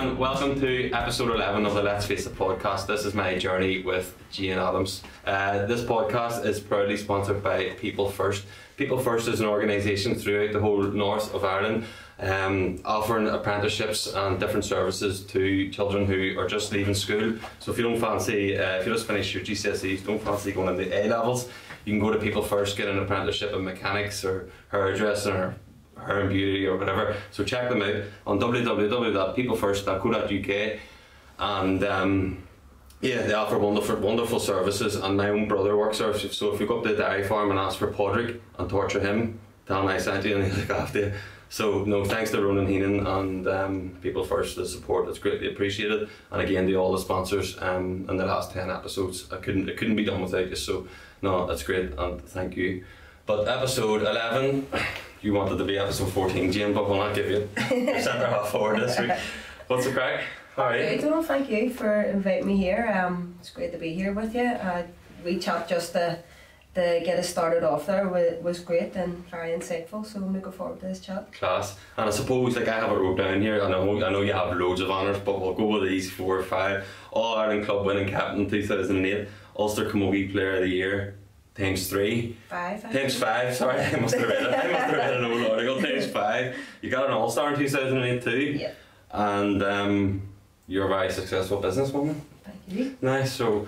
and welcome to episode 11 of the Let's Face It podcast. This is my journey with Jane Adams. This podcast is proudly sponsored by People First. People First is an organisation throughout the whole north of Ireland, offering apprenticeships and different services to children who are just leaving school. So if you don't fancy, if you just finished your GCSEs, don't fancy going into A levels, you can go to People First, get an apprenticeship in mechanics or hairdressing or hair and beauty or whatever. So check them out on www.peoplefirst.co.uk, and yeah, they offer wonderful services. And my own brother works there, so if you go up to the dairy farm and ask for Podrick and torture him, tell him I sent you and he'll look after you. So no, thanks to Ronan Heenan and People First, the support, it's greatly appreciated. And again, to all the sponsors in the last 10 episodes, it couldn't be done without you. So no, that's great, and thank you. But episode 11, you wanted to be episode 14, Jane, but we'll not give you your centre half forward this week. What's the crack? How are you? Well, thank you for inviting me here. It's great to be here with you. We chat just to get us started off there was great and very insightful, so I'm looking forward to this chat. Class. And I suppose, like, I have it wrote down here, I know you have loads of honours, but we'll go with these 4 or 5. All-Ireland Club winning captain 2008, Ulster Camogie Player of the Year, times 3. 5. Times 5, sorry, I must have read an old article, times 5. You got an All-Star in 2008 too. Yeah. And you're a very successful businesswoman. Thank you. Nice. So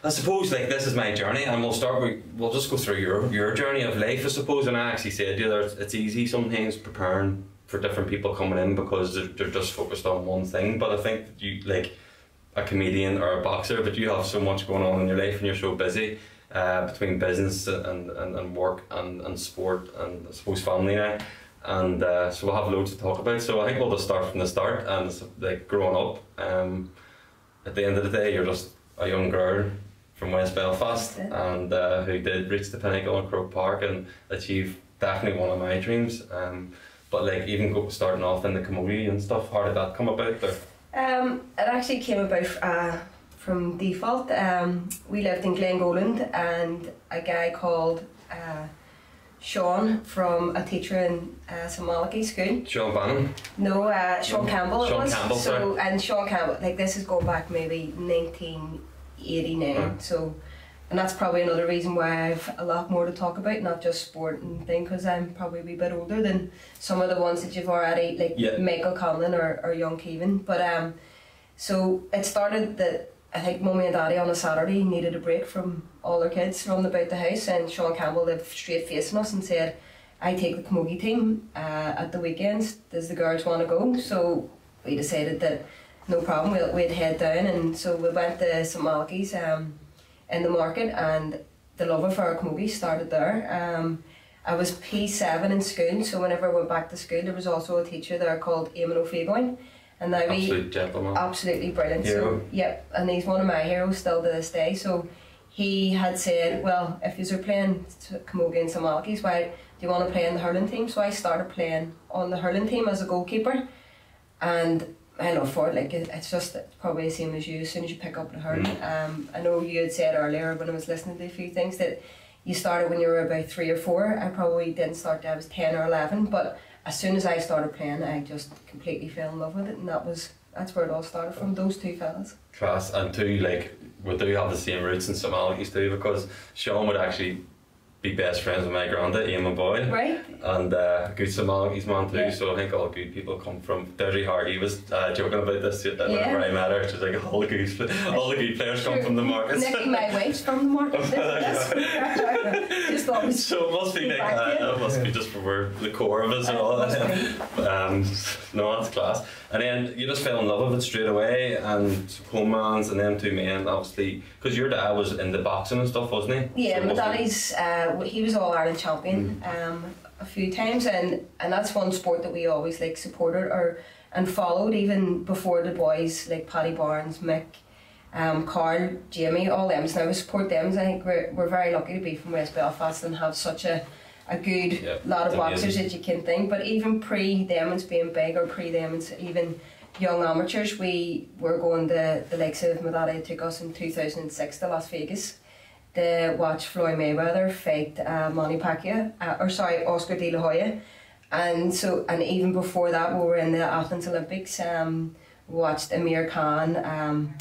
I suppose, like, this is my journey, and we'll just go through your journey of life, I suppose. And I actually said to you, it's easy sometimes preparing for different people coming in because they're just focused on one thing. But I think that you, like a comedian or a boxer, but you have so much going on in your life and you're so busy. Between business and work and sport and I suppose family now, and so we'll have loads to talk about. So I think we'll just start from the start, and like growing up, at the end of the day you're just a young girl from West Belfast and who did reach the pinnacle in Croke Park and achieve definitely one of my dreams, but like even starting off in the Camogie and stuff, how did that come about there? It actually came about from default. We lived in Glengoland, and a guy called Sean, from a teacher in St Malachy School. Sean Bannon? No, Sean Campbell it was. Campbell, so, and Sean Campbell, like, this is going back maybe 1989. So, and that's probably another reason why I've a lot more to talk about, not just sport and thing, because I'm probably a wee bit older than some of the ones that you've already, like Michael Conlon or young Kevin. But so it started that I think Mummy and Daddy on a Saturday needed a break from all their kids running about the house, and Sean Campbell lived straight facing us and said, I take the Camogie team at the weekends, does the girls want to go? So we decided that no problem, we'd head down, and so we went to St Malachy's in the market, and the love of our Camogie started there. I was P7 in school, so whenever I went back to school there was also a teacher there called Eamon O'Fegoin. And now absolute gentleman. Absolutely brilliant. Hero. So, yeah, and he's one of my heroes still to this day. So he had said, well, if you're playing Camogie and St Malachy's, why do you want to play in the hurling team? So I started playing on the hurling team as a goalkeeper, and I love for it. Like, it's probably the same as you. As soon as you pick up the hurling, I know you had said earlier when I was listening to a few things that you started when you were about 3 or 4. I probably didn't start till I was 10 or 11, but as soon as I started playing, I just completely fell in love with it, and that's where it all started from, those two fellas. Class. And two, like, we do have the same roots in St Malachy's too, because Sean would actually be best friends with my granddad, Eamon Boyle. Right. And good St Malachy's man too, yeah. So I think all good people come from. Dirty Hardy was joking about this whenever I met her. She's like, all the good players come from the markets. Nicky, my wife's from the markets. Just always so it must be like it must be just for the core of us and all that. No, that's class. And then you just fell in love with it straight away, and Homans and them two men, obviously, because your dad was in the boxing and stuff, wasn't he? Yeah, so my daddy's he was All-Ireland champion a few times, and that's one sport that we always like supported and followed, even before the boys like Paddy Barnes, Mick, Carl, Jamie, all them. So now we support them. So I think we're very lucky to be from West Belfast and have such a good lot of boxers that you can think. But even pre-them being big, or pre-them even young amateurs, we were going to the likes of my daddy took us in 2006 to Las Vegas to watch Floyd Mayweather fight Manny Pacquiao, Oscar De La Hoya, and even before that we were in the Athens Olympics. watched Amir Khan,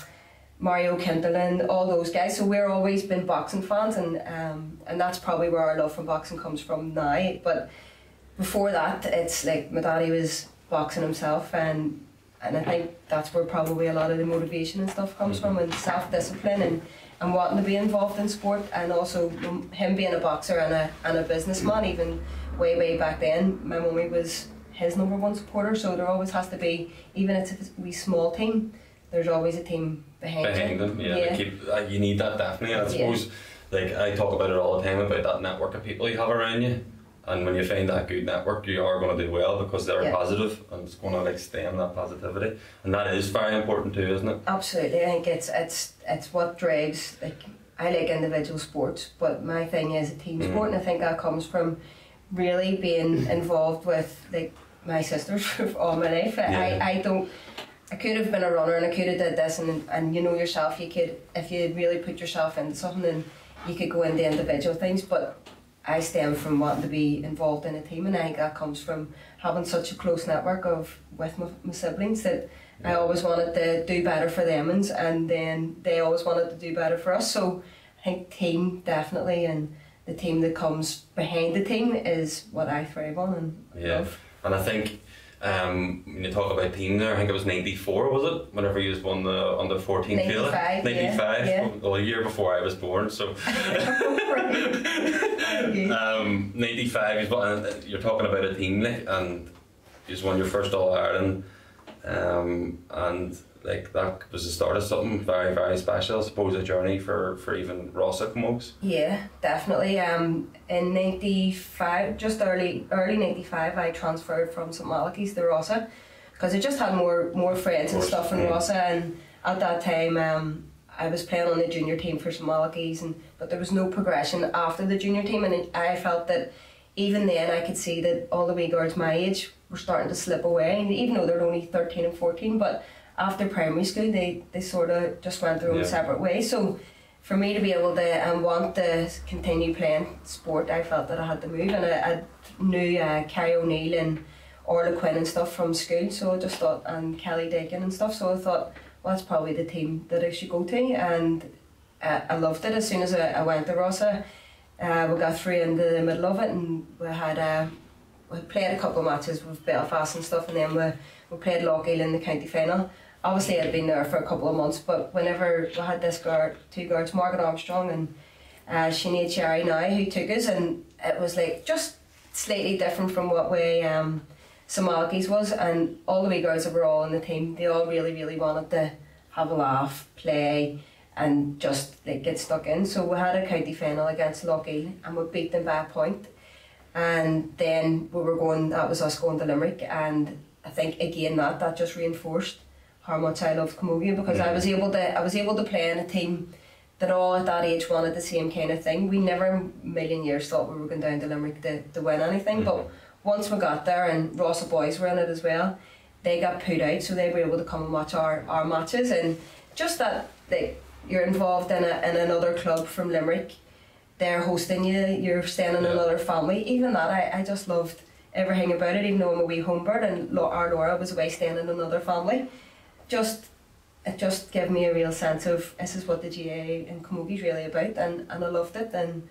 Mario Kinderlin, all those guys. So we're always been boxing fans, and that's probably where our love for boxing comes from now. But before that, it's like my daddy was boxing himself, and I think that's where probably a lot of the motivation and stuff comes from, and self-discipline and wanting to be involved in sport, and also him being a boxer and a businessman. Even way back then, my mummy was his #1 supporter, so there always has to be, even if it's a wee small team, there's always a team behind them. Yeah. You need that, definitely. And I suppose, like, I talk about it all the time about that network of people you have around you, and when you find that good network, you are going to do well because they're positive, and it's going to like stem that positivity, and that is very important too, isn't it? Absolutely. I think it's what drives. Like, I like individual sports, but my thing is a team sport, and I think that comes from really being involved with like my sisters for all my life. I could have been a runner, and I could have did this, and you know yourself, you could, if you really put yourself into something, then you could go into individual things. But I stem from wanting to be involved in a team, and I think that comes from having such a close network with my siblings, that I always wanted to do better for them, and then they always wanted to do better for us. So I think team, definitely, and the team that comes behind the team is what I thrive on and love. And I think when you talk about team there, I think it was 94, was it? Whenever you won the under 14 feile? 95, yeah. Well, a year before I was born, so 95, you're talking about a team, like, and you just won your first All-Ireland, and like that was the start of something very, very special. I suppose a journey for even Rossa Camogie. Yeah, definitely. In 95, just early 95, I transferred from St Malachy's to Rossa, because I just had more friends and stuff in Rossa, and at that time I was playing on the junior team for St Malachy's, but there was no progression after the junior team, and I felt that even then I could see that all the wee girls my age were starting to slip away, and even though they're only 13 and 14, but after primary school they sort of just went their own separate ways. So for me to be able to and want to continue playing sport, I felt that I had to move, and I knew Carrie O'Neill and Orla Quinn and stuff from school, so I just thought, and Kelly Dakin and stuff, so I thought, well, that's probably the team that I should go to, and I loved it. As soon as I went to Rossa, we got through into the middle of it, and we played a couple of matches with Belfast and stuff, and then we played Lochiel in the county final. Obviously I'd been there for a couple of months, but whenever we had two girls, Margaret Armstrong and Sinead Cherry now, who took us, and it was like just slightly different from what way St Malachy's was, and all the wee girls that were all in the team, they all really wanted to have a laugh, play, and just like get stuck in. So we had a county final against Lochiel, and we beat them by a point, and then that was us going to Limerick, and I think again that just reinforced how much I loved Camogie, because I was able to play in a team that all at that age wanted the same kind of thing. We never in a million years thought we were going down to Limerick to win anything, but once we got there, and Rossa boys were in it as well, they got put out, so they were able to come and watch our matches, and just that you're involved in another club from Limerick, they're hosting you, you're staying in another family. Even that, I just loved everything about it, even though I'm a wee homebird and our Laura was away staying in another family. It just gave me a real sense of this is what the GAA and Camogie is really about, and I loved it. And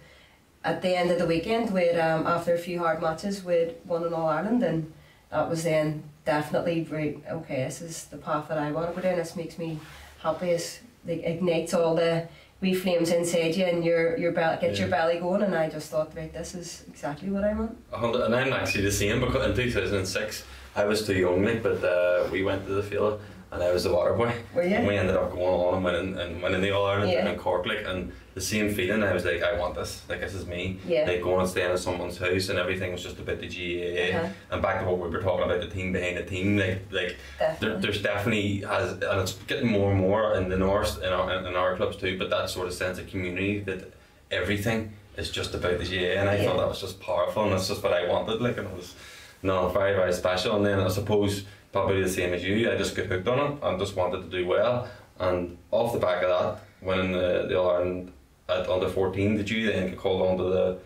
at the end of the weekend, we'd after a few hard matches, we'd won an All-Ireland, and that was then definitely okay, this is the path that I want to go down. This makes me happy. It ignites all the wee flames inside you, and your belly going, and I just thought, right, this is exactly what I want. And I'm actually the same, because in 2006 I was too young, but we went to the feile, and I was the water boy. Were you? And we ended up going on and winning the All-Ireland in Cork, and the same feeling. I was like, I want this, this is me. Like going and staying at someone's house, and everything was just about the GAA. And back to what we were talking about, the team behind the team, there's definitely and it's getting more and more in the north, in our clubs too, but that sort of sense of community, that everything is just about the GAA, and I thought that was just powerful, and that's just what I wanted, and it was very, very special. And then I suppose probably the same as you, I just got hooked on it and just wanted to do well, and off the back of that, winning the All-Ireland at under 14, did you then get called on to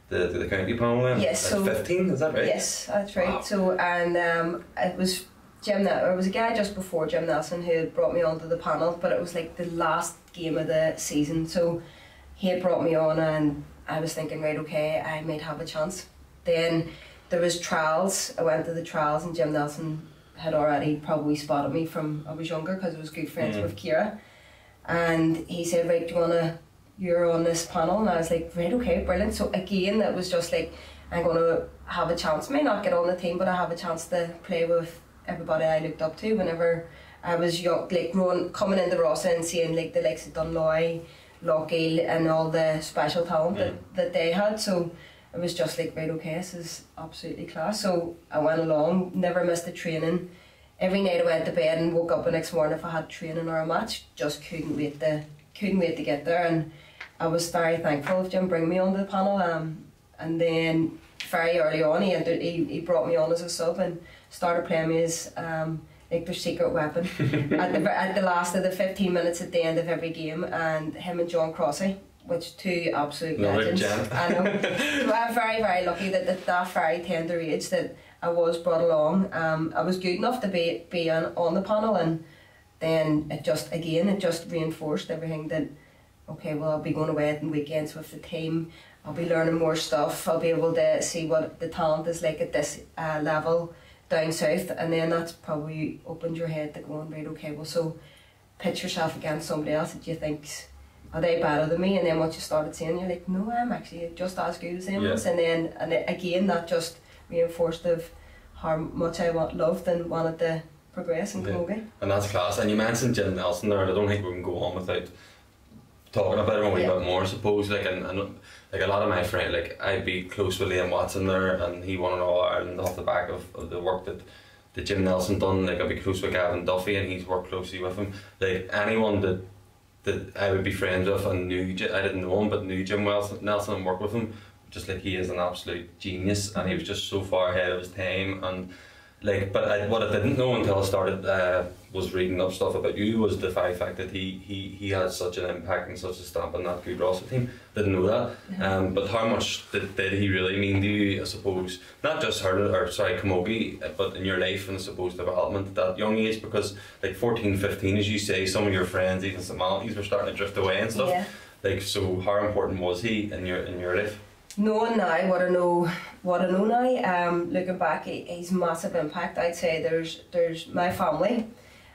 the county panel then? Yes, at 15, is that right? Yes, that's right. Wow. So, and it was There was a guy just before Jim Nelson who had brought me onto the panel, but it was like the last game of the season, so he had brought me on and I was thinking, right, okay, I might have a chance. Then there was trials. I went to the trials and Jim Nelson had already probably spotted me from I was younger because I was good friends with Kira, and he said, right, you're on this panel, and I was like, right, okay, brilliant. So again, that was just like, I'm going to have a chance, may not get on the team, but I have a chance to play with everybody I looked up to whenever I was young, like coming into Rossa and seeing like the likes of Dunloy, Lockheed and all the special talent that they had. So it was just like, right, okay, this is absolutely class. So I went along, never missed the training. Every night I went to bed and woke up the next morning if I had training or a match, just couldn't wait to get there. And I was very thankful of Jim bringing me onto the panel. And then very early on he brought me on as a sub and started playing me as like their secret weapon at the last of the 15 minutes at the end of every game, and him and John Crossy, which two absolute legends. I know. So I'm very, very lucky that that very tender age that I was brought along. I was good enough to be on the panel, and then it just reinforced everything that, okay, well, I'll be going away on weekends with the team, I'll be learning more stuff, I'll be able to see what the talent is like at this level down south, and then that's probably opened your head to going, right, okay, well, so pitch yourself against somebody else that you think, are they better than me? And then once you started saying, you're like, no, I'm actually just as good as them. And then again, that just reinforced of how much I loved and wanted to progress in Camogie. And that's class. And you mentioned Jim Nelson there, and I don't think we can go on without talking about him a wee bit more, I suppose. Like, and like a lot of my friends, like I'd be close with Liam Watson there, and he won an All-Ireland off the back of the work that Jim Nelson done. Like I'd be close with Gavin Duffy, and he's worked closely with him. Like anyone that I would be friends with and I didn't know him, but knew Jim Nelson and worked with him, just like he is an absolute genius, and he was just so far ahead of his time. And like, but what I didn't know until I started was reading up stuff about you was the fact that he had such an impact and such a stamp on that good Rossa team. Didn't know that. But how much did he really mean to you, I suppose, not just Camogie, but in your life and I suppose development at that young age? Because like 14, 15, as you say, some of your friends, even some aunties, were starting to drift away and stuff. Yeah. Like, so how important was he in your life? Knowing now what I know now, looking back, he's massive impact. I'd say there's my family,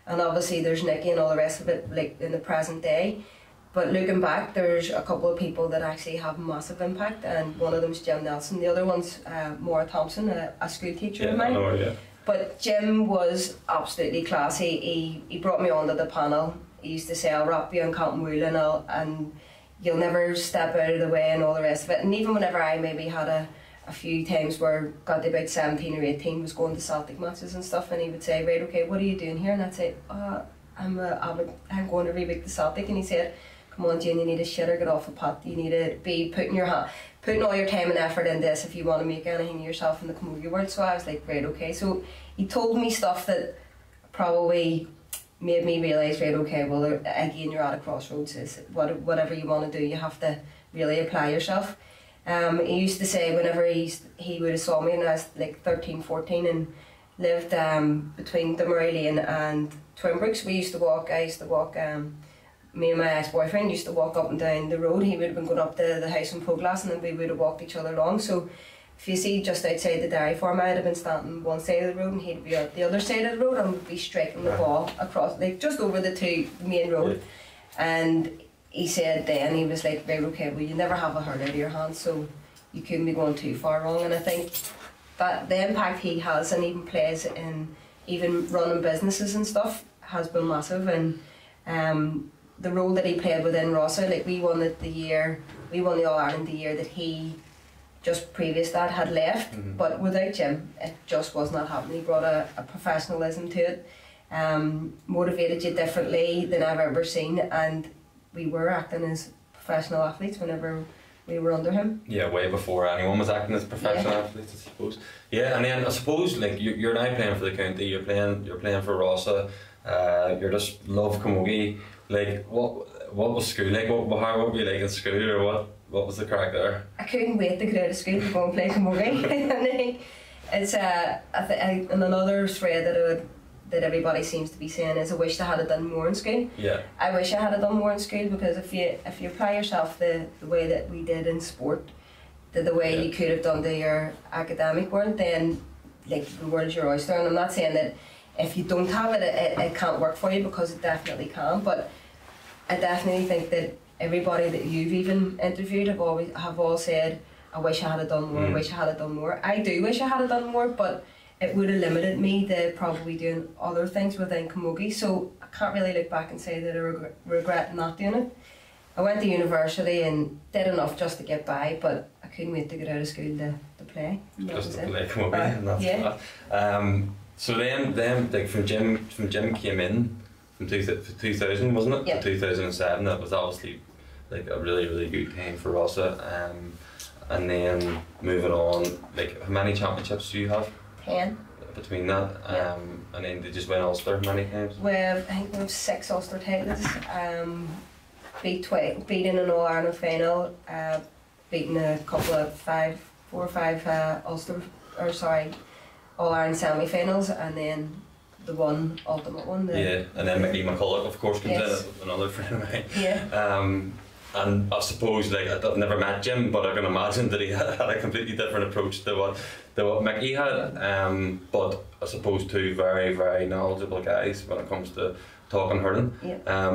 and obviously there's Nicky and all the rest of it, like in the present day. But looking back, there's a couple of people that actually have massive impact, and one of them's Jim Nelson. The other one's Maura Thompson, a school teacher of mine. But Jim was absolutely classy. He brought me onto the panel. He used to say, I'll wrap you on cotton wool and you'll never step out of the way and all the rest of it. And even whenever I maybe had a few times where got to about 17 or 18, was going to Celtic matches and stuff, and he would say, right, okay, what are you doing here? And I'd say, I'm going every week to Celtic. And he said, come on, Jane, you need a shitter, get off the pot. You need to be putting all your time and effort in this if you want to make anything of yourself in the Camogie world. So I was like, right, okay. So he told me stuff that probably made me realise, right, okay, well, again, you're at a crossroads. Whatever you want to do, you have to really apply yourself. He used to say whenever he would have saw me when I was like 13, 14 and lived between Dummery Lane and Twinbrooks, I used to walk, me and my ex-boyfriend used to walk up and down the road. He would have been going up to the house in Poglass, and then we would have walked each other along. So if you see just outside the dairy farm, I'd have been standing one side of the road and he'd be at the other side of the road, and we'd be striking the ball across, like just over the main road. And he said then, he was like, right, okay, well, you never have a hurt out of your hands, so you couldn't be going too far wrong. And I think that the impact he has and even plays in even running businesses and stuff has been massive. And the role that he played within Rossa, like we won the All-Ireland the year that he just previous that had left, but without Jim it just was not happening. He brought a professionalism to it, motivated you differently than I've ever seen, and we were acting as professional athletes whenever we were under him. Yeah, way before anyone was acting as professional athletes, I suppose. Yeah, and then I suppose like you're now playing for the county, you're playing for Rossa, you just love Camogie. Like what was school like? How were you like in school, or what was the crack there? I couldn't wait to get out of school to go and play Camogie. And it's and another thread that I would that everybody seems to be saying is I wish I had done more in school. Yeah. I wish I had done more in school, because if you apply yourself the way that we did in sport, the way you could have done to your academic world, then like the world's your oyster. And I'm not saying that if you don't have it, it can't work for you, because it definitely can. But I definitely think that everybody that you've even interviewed have all said, I wish I had done more, I wish I had done more. I do wish I had done more, but it would have limited me to probably doing other things within Camogie. So I can't really look back and say that I regret not doing it. I went to university and did enough just to get by, but I couldn't wait to get out of school to play. Just to play Camogie, and that's that. So then like from Jim came in from 2000, wasn't it? Yep. To 2007. That was obviously like a really, really good time for Rossa. And then moving on, like how many championships do you have? 10. Between that, and then they just win Ulster many times? I think we have 6 Ulster titles. Beating an All-Ireland final, beating a couple of 4 or 5 All-Ireland semi-finals, and then the ultimate one. And then Mickey McCulloch, of course, comes in, another friend of mine. Yeah. And I suppose, like, I've never met Jim, but I can imagine that he had a completely different approach to what Mickey had. But I suppose 2 very, very knowledgeable guys when it comes to talking hurling. Yeah.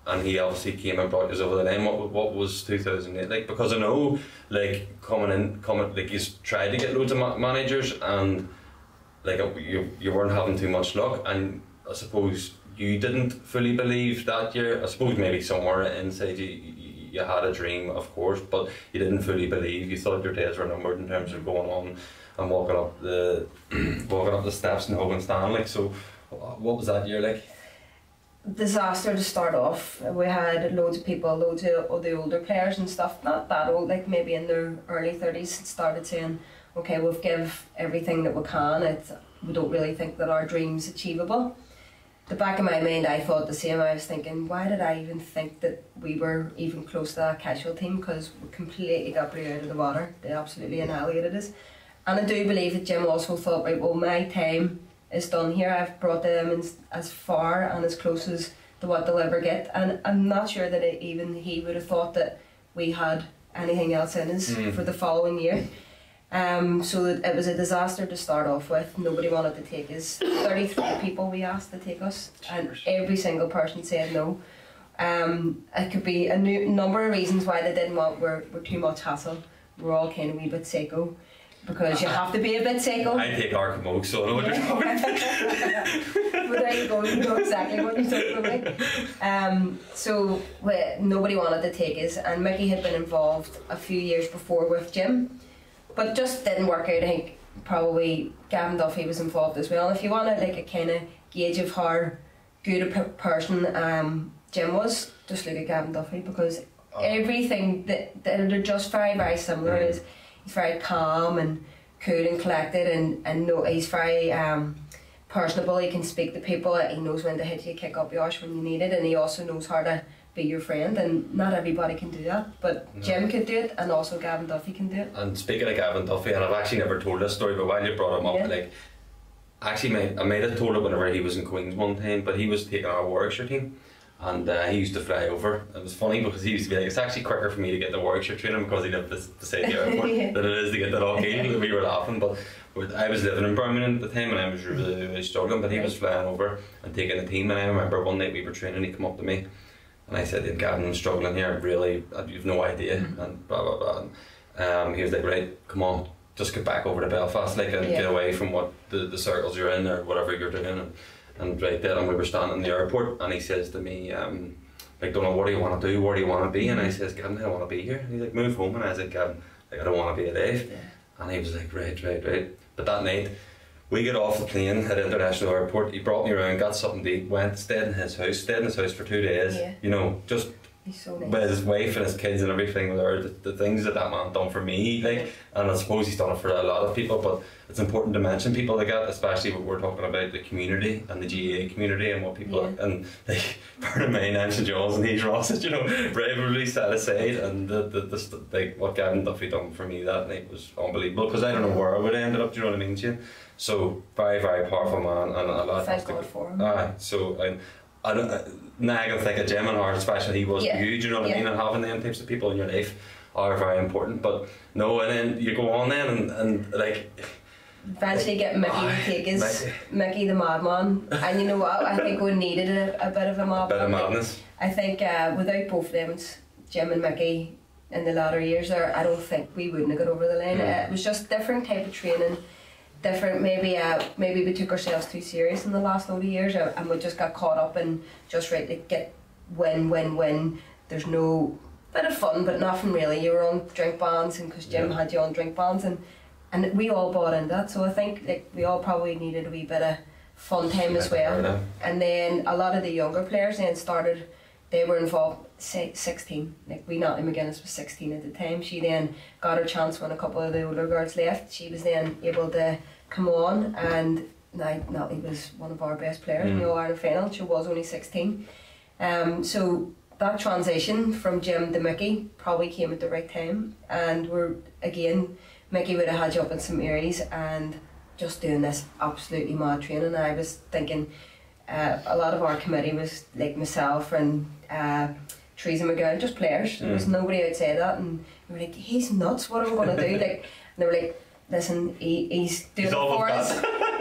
And he obviously came and brought us over the line. What was 2008 like? Because I know, like, coming like, you tried to get loads of managers, and like you weren't having too much luck, and I suppose you didn't fully believe that year. I suppose maybe somewhere inside you had a dream, of course, but you didn't fully believe. You thought your days were numbered in terms of going on and walking up the steps in Hogan Stanley. So what was that year like? Disaster to start off. We had loads of people, loads of the older players and stuff, not that old, like maybe in their early 30s, started saying, okay, we'll give everything that we can. We don't really think that our dream's achievable. The back of my mind, I thought the same. I was thinking, why did I even think that we were even close to that casual team? Because we completely got blew out of the water. They absolutely annihilated us. And I do believe that Jim also thought, right, well, my time is done here. I've brought them as far and as close as to what they'll ever get. And I'm not sure that even he would have thought that we had anything else in us for the following year. So it was a disaster to start off with. Nobody wanted to take us. 33 people we asked to take us, and every single person said no. It could be a number of reasons why they didn't want. We're too much hassle. We're all kind of a wee bit psycho, because you have to be a bit psycho. I take our Camogie, so I know what you're talking about. But there you go, you know exactly what you're talking about. So nobody wanted to take us, and Mickey had been involved a few years before with Jim, but just didn't work out. I think probably Gavin Duffy was involved as well. If you want like a kind of gauge of how good a person Jim was, just look at Gavin Duffy, because everything that they're just very, very similar. He's very calm and cool and collected, and no, he's very personable. He can speak to people. He knows when to hit you, kick up your arse when you need it, and he also knows how to be your friend, and not everybody can do that, but Jim could do it, and also Gavin Duffy can do it. And speaking of Gavin Duffy, and I've actually never told this story, but while you brought him up, like, actually I might have told it whenever he was in Queens one time, but he was taking our Warwickshire team, and he used to fly over. It was funny because he used to be like, it's actually quicker for me to get the Warwickshire training because he lived beside the airport than it is to get the Lockheed. And we were laughing, but I was living in Birmingham at the time and I was really, really struggling, but he was flying over and taking the team. And I remember one night we were training, he came up to me and I said, Gavin, I'm struggling here, really, you've no idea, and blah blah blah. And he was like, right, come on, just get back over to Belfast, like, and get away from what the circles you're in or whatever you're doing. And right there, and we were standing in the airport, and he says to me, like, don't know, what do you want to do, where do you want to be? And I says, Gavin, I want to be here. And he's like, move home. And I was like, Gavin, like, I don't want to be alive. And he was like, right. But that night, we get off the plane at International Airport. He brought me around, got something to eat, stayed in his house for 2 days. You know, just He's so nice. With his wife and his kids and everything, the things that man done for me, like, and I suppose he's done it for a lot of people, but it's important to mention people like that, especially when we're talking about the community and the GAA community and what people, and like, part of my name's and Jaws and he's Ross, you know, bravely set aside, and the like, what Gavin Duffy done for me that night was unbelievable, because I don't know where I would have ended up, do you know what I mean, Jane? So, very, very powerful man, and a lot thank God for him. So, I don't, now I can think of Jim and how special he was to you, do you know what I mean? And having them types of people in your life are very important. But no, and then you go on then and like, eventually get Mickey to take his Mickey the madman, and you know what? I think we needed a bit of a madman. Bit of madness. I think without both of them, Jim and Mickey, in the latter years there, I don't think we wouldn't have got over the line. It was just different type of training. Different, maybe we took ourselves too serious in the last load of years, and we just got caught up in just right to get win. There's no bit of fun, but nothing really. You were on drink bans, and because Jim had you on drink bans, and we all bought into that. So I think like we all probably needed a wee bit of fun time as well. And then a lot of the younger players then started. They were involved. 16. Like Natalie McGuinness was 16 at the time. She then got her chance when a couple of the older girls left. She was then able to come on, and Natalie was one of our best players in the All-Ireland final. She was only 16. So that transition from Jim to Mickey probably came at the right time, and Mickey would have had you up in St Mary's and just doing this absolutely mad training. I was thinking a lot of our committee was like myself and Teresa McGowan, just players. There was nobody outside that, and we were like, he's nuts, what are we going to do? Like, and they were like, listen, he's doing it for us.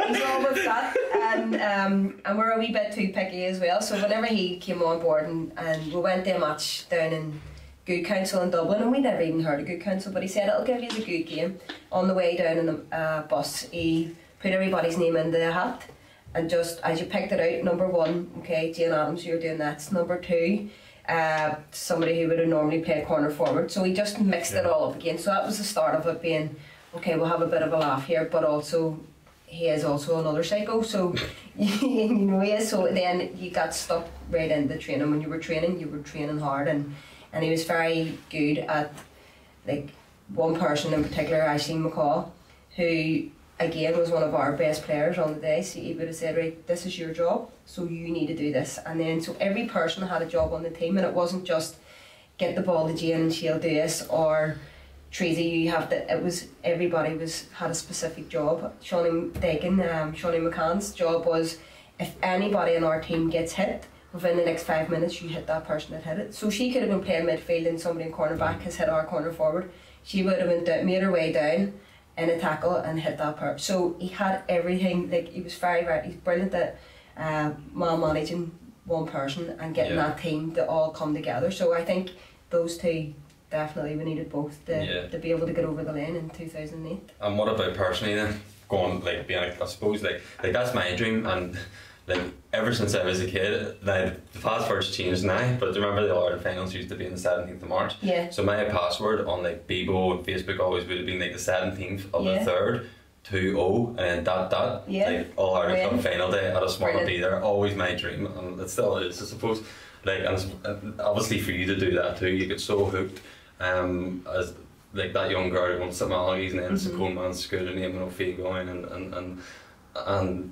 He's all with that. And we're a wee bit too picky as well. So whenever he came on board, and we went to a match down in Good Counsel in Dublin, and we never even heard of Good Counsel, but he said it'll give you the good game. On the way down in the bus, he put everybody's name in the hat, and just as you picked it out, number 1, okay, Jane Adams, you're doing that. Number 2, somebody who would have normally played corner forward. So he just mixed it all up again. So that was the start of it being, okay, we'll have a bit of a laugh here, but also he is also another psycho. So you know he is. So then you got stuck right into training. When you were training hard, and he was very good at, like, one person in particular, Aisling McCall, who again was one of our best players on the day. So he would have said, right, this is your job, so you need to do this. And then so every person had a job on the team, and it wasn't just get the ball to Jane and she'll do this, or Treasy, you have to. It was everybody had a specific job. Shawnee McCann's job was, if anybody in our team gets hit within the next 5 minutes, you hit that person that hit it. So she could have been playing midfield and somebody in cornerback has hit our corner forward. She would have made her way down in a tackle and hit that person. So he had everything. Like, he was he's brilliant at managing one person and getting that team to all come together. So I think those two, definitely we needed both to be able to get over the line in 2008. And what about personally then? Going, like, being, I suppose, like that's my dream, and like ever since I was a kid, now the password's changed now, but remember the All-Ireland finals used to be on the 17th of March? Yeah. So my password on like Bebo and Facebook always would have been like the 17th of the 3rd, 2-0, and then dot, like All-Ireland Club final day. I just want to be there, always my dream, and it still is, I suppose. Like, and obviously for you to do that too, you get so hooked. As like that young girl going to St Malachy's and then St Coleman's school and naming O'Fee going and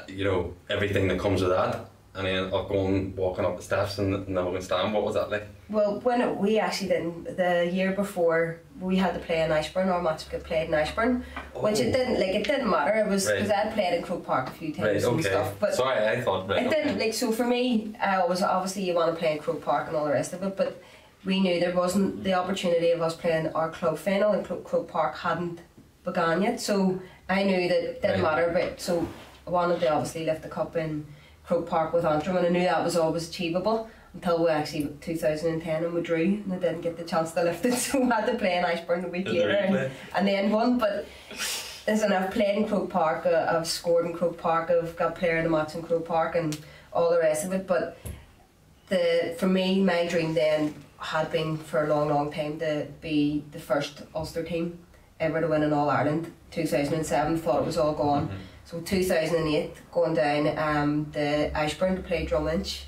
you know everything that comes with that, and then going walking up the steps and never going to stand. What was that like? Well, when we actually didn't, the year before we had to play in Ashburn, our match got played in Ashburn, which it didn't matter. It was because I'd played in Croke Park a few times and stuff. But sorry, I thought it didn't like. So for me, I was obviously you want to play in Croke Park and all the rest of it, but we knew there wasn't the opportunity of us playing our club final, and Croke Park hadn't begun yet. So I knew that it didn't matter. But so I wanted to obviously lift the cup in Croke Park with Antrim, and I knew that was always achievable until we actually 2010 and we drew, and I didn't get the chance to lift it. So we had to play in Ashburn the week later and then won. But listen, I've played in Croke Park, I've scored in Croke Park, I've got player of the match in Croke Park and all the rest of it. But for me, my dream then had been for a long time to be the first Ulster team ever to win an All-Ireland. 2007, thought it was all gone. So 2008, going down the Ashburn to play Drumlinch.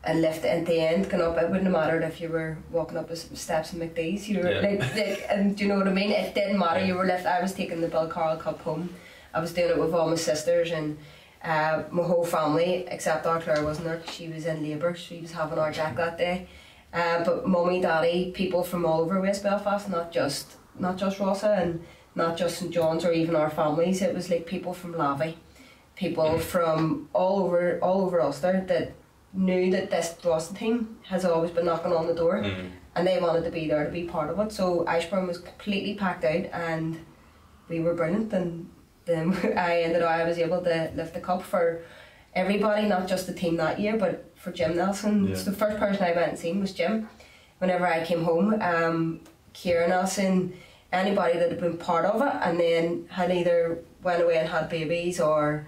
and lift at the end, going up. It wouldn't have mattered if you were walking up the steps in McDee's. You were like, and do you know what I mean? It didn't matter. You were lift. I was taking the Bill Carroll Cup home. I was doing it with all my sisters and my whole family, except our Claire wasn't there because she was in labour. She was having our Jack that day. But mummy, daddy, people from all over West Belfast, not just Rossa and not just St John's or even our families. It was like people from Lavey, people from all over Ulster that knew that this Rossa team has always been knocking on the door, and they wanted to be there to be part of it. So Ashburn was completely packed out, and we were brilliant. And then I was able to lift the cup for everybody, not just the team that year, but for Jim Nelson. So the first person I went and seen was Jim. Whenever I came home, Kieran Nelson, anybody that had been part of it and then had either went away and had babies or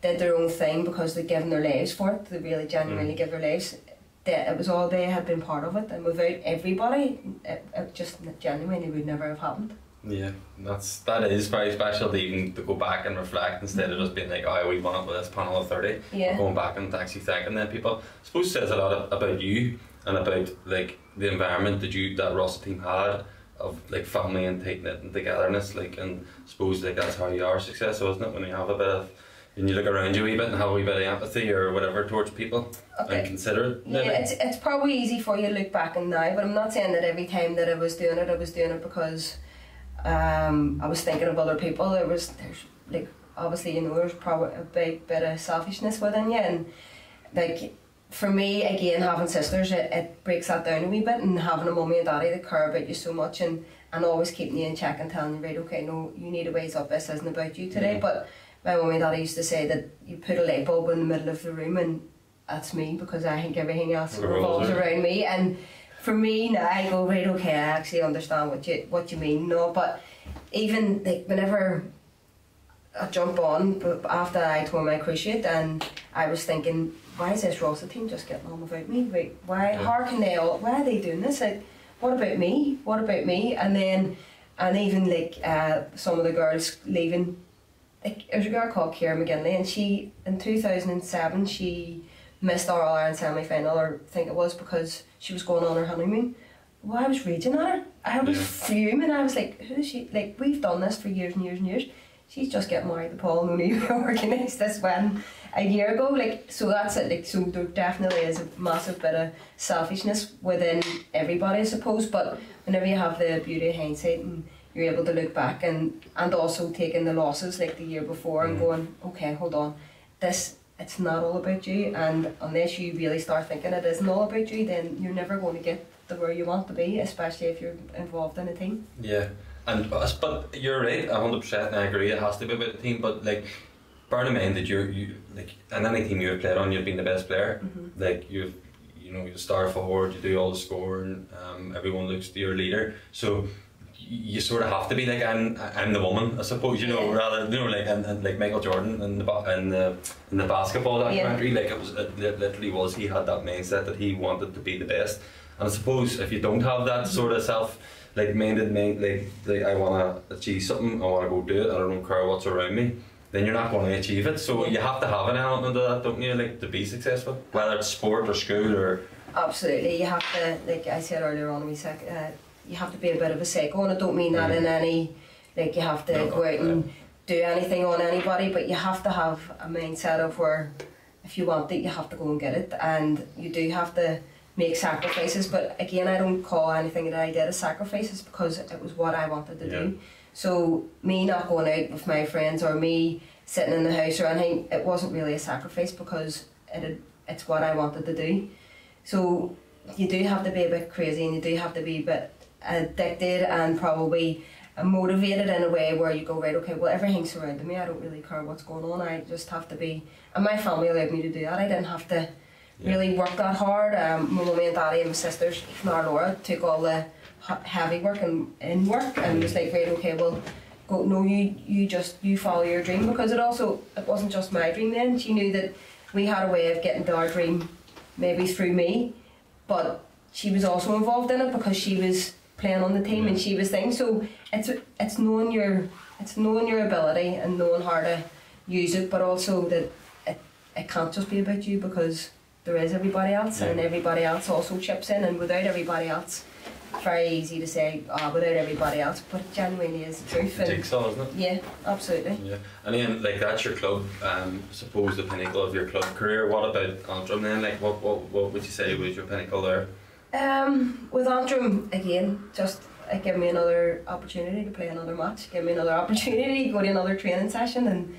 did their own thing because they'd given their lives for it, they really genuinely give their lives. It was all they had been part of it, and without everybody, it just genuinely would never have happened. Yeah, that is very special to even to go back and reflect instead of just being like, oh, we won it with this panel of 30. Going back and actually thinking then people, I suppose it says a lot about you and about like the environment that Rossa team had of like family and tight knit and togetherness, like, and I suppose like that's how you are successful, isn't it? When you have a bit of, when you look around you a wee bit and have a wee bit of empathy or whatever towards people and consider it. Yeah, it's probably easy for you to look back and now, but I'm not saying that every time that I was doing it because I was thinking of other people. There's like obviously, you know, there's probably a big bit of selfishness within you, and like for me again, having sisters, it breaks that down a wee bit, and having a mummy and daddy that care about you so much and always keeping you in check and telling you, right, okay, no, you need to wise up, this isn't about you today. But my mummy and daddy used to say that you put a light bulb in the middle of the room and that's me, because I think everything else revolves around me. And for me now, I go, right, okay, I actually understand what you mean. No, but even like whenever I jump on after I tore my cruciate, and I was thinking, why is this Rossa team just getting on without me? Like, why? Yeah. How can they all? Why are they doing this? Like, what about me? What about me? And then, and even like some of the girls leaving. Like, there's a girl called Ciara McGinley, and she in 2007 she missed our All-Ireland semi-final, or I think it was, because she was going on her honeymoon. Well, I was raging at her. I was fuming. I was like, who is she? Like, we've done this for years and years and years. She's just getting married to Paul, and only organised this wedding a year ago. Like, so that's it. Like, so there definitely is a massive bit of selfishness within everybody, I suppose. But whenever you have the beauty of hindsight and you're able to look back and also taking the losses like the year before and going, okay, hold on, it's not all about you, and unless you really start thinking it isn't all about you, then you're never going to get to where you want to be, especially if you're involved in a team. Yeah, and but you're right, 100%, and I agree, it has to be about the team, but like, bear in mind that you like, in any team you've played on, you've been the best player. Like, you know, you start forward, you do all the scoring, everyone looks to your leader, so you sort of have to be like, I'm the woman, I suppose, you know, rather, you know, like, and like Michael Jordan in the basketball documentary, like it literally was, he had that mindset that he wanted to be the best. And I suppose if you don't have that sort of minded, like I want to achieve something, I want to go do it, I don't care what's around me, then you're not going to achieve it. So you have to have an element of that, don't you, like, to be successful, whether it's sport or school or... Absolutely, you have to, like I said earlier on, you have to be a bit of a psycho, and I don't mean that in any, like, you have to go out and do anything on anybody, but you have to have a mindset of where if you want it, you have to go and get it, and you do have to make sacrifices. But again, I don't call anything that I did a sacrifices, because it was what I wanted to do. So me not going out with my friends or me sitting in the house or anything, it wasn't really a sacrifice, because it's what I wanted to do. So you do have to be a bit crazy, and you do have to be a bit addicted and probably motivated in a way where you go, right, okay, well, everything's surrounding me, I don't really care what's going on, I just have to be, and my family allowed me to do that. I didn't have to really work that hard. My mummy and daddy and my sisters, even our Laura, took all the heavy work and work and was like, right, okay, well, go, no, you follow your dream, because it wasn't just my dream then. She knew that we had a way of getting to our dream maybe through me, but she was also involved in it because she was playing on the team and she was things. So it's knowing your ability and knowing how to use it, but also that it can't just be about you, because there is everybody else, and everybody else also chips in, and without everybody else, it's very easy to say, oh, without everybody else, but it genuinely is the truth. Jigsaw, isn't it? Yeah, absolutely. Yeah, and then like that's your club. Suppose the pinnacle of your club career. What about Antrim then? Like, what would you say was your pinnacle there? With Antrim, again, just it gave me another opportunity to play another match, give me another opportunity to go to another training session, and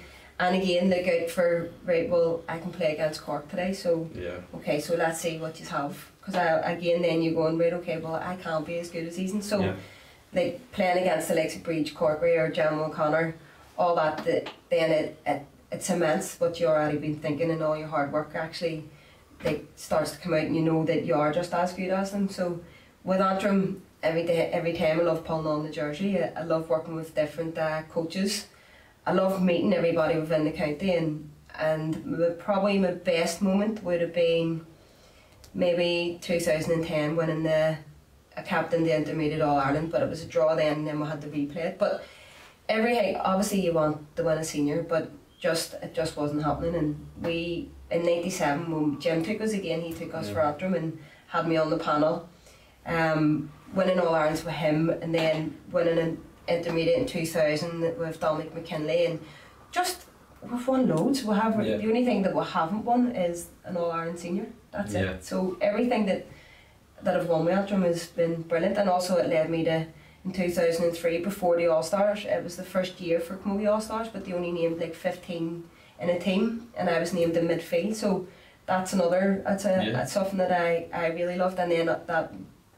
again look out for, right, well, I can play against Cork today, so okay, so let's see what you have, because again then you're going, right, okay, well, I can't be as good as these, and so like playing against the likes of Breach, Corkery or Gemma O'Connor, all that then it cements what you already been thinking, and all your hard work actually like starts to come out, and you know that you are just as good as them. So with Antrim, every time I love pulling on the jersey. I love working with different coaches. I love meeting everybody within the county, and probably my best moment would have been maybe 2010 winning I captained the Intermediate All Ireland, but it was a draw then, and then we had to replay it. But obviously you want to win a senior, but it just wasn't happening. And we in '97 when Jim took us again, he took us for Antrim and had me on the panel. Winning All Irelands with him, and then winning an intermediate in 2000 with Dominic McKinley, and just we've won loads. We have the only thing that we haven't won is an All Ireland senior. That's it. So everything that I've won with Antrim has been brilliant, and also it led me to in 2003 before the All Stars. It was the first year for Camogie All Stars, but they only named like 15 in a team, and I was named in midfield. So that's that's something that I really loved, and then that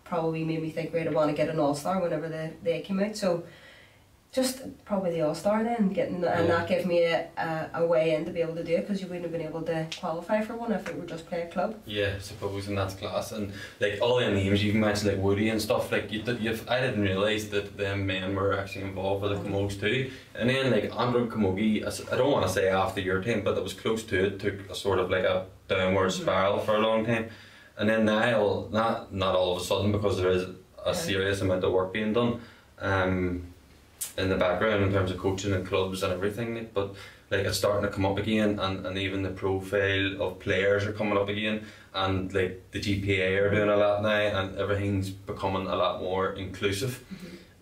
probably made me think, right, I want to get an All-Star whenever they came out. So just probably the All-Star then, and that gave me a way in to be able to do it, because you wouldn't have been able to qualify for one if it were just play a club. Yeah, I suppose, and that's class. And like all the names you've mentioned, like Woody and stuff, like I didn't realise that them men were actually involved with the Camogie too. And then like Antrim Camogie, I don't want to say after your time, but it was close to it, took a sort of like a downward spiral for a long time. And then now, not all of a sudden, because there is a serious amount of work being done in the background in terms of coaching and clubs and everything, but like it's starting to come up again, and even the profile of players are coming up again, and like the GPA are doing a lot now, and everything's becoming a lot more inclusive.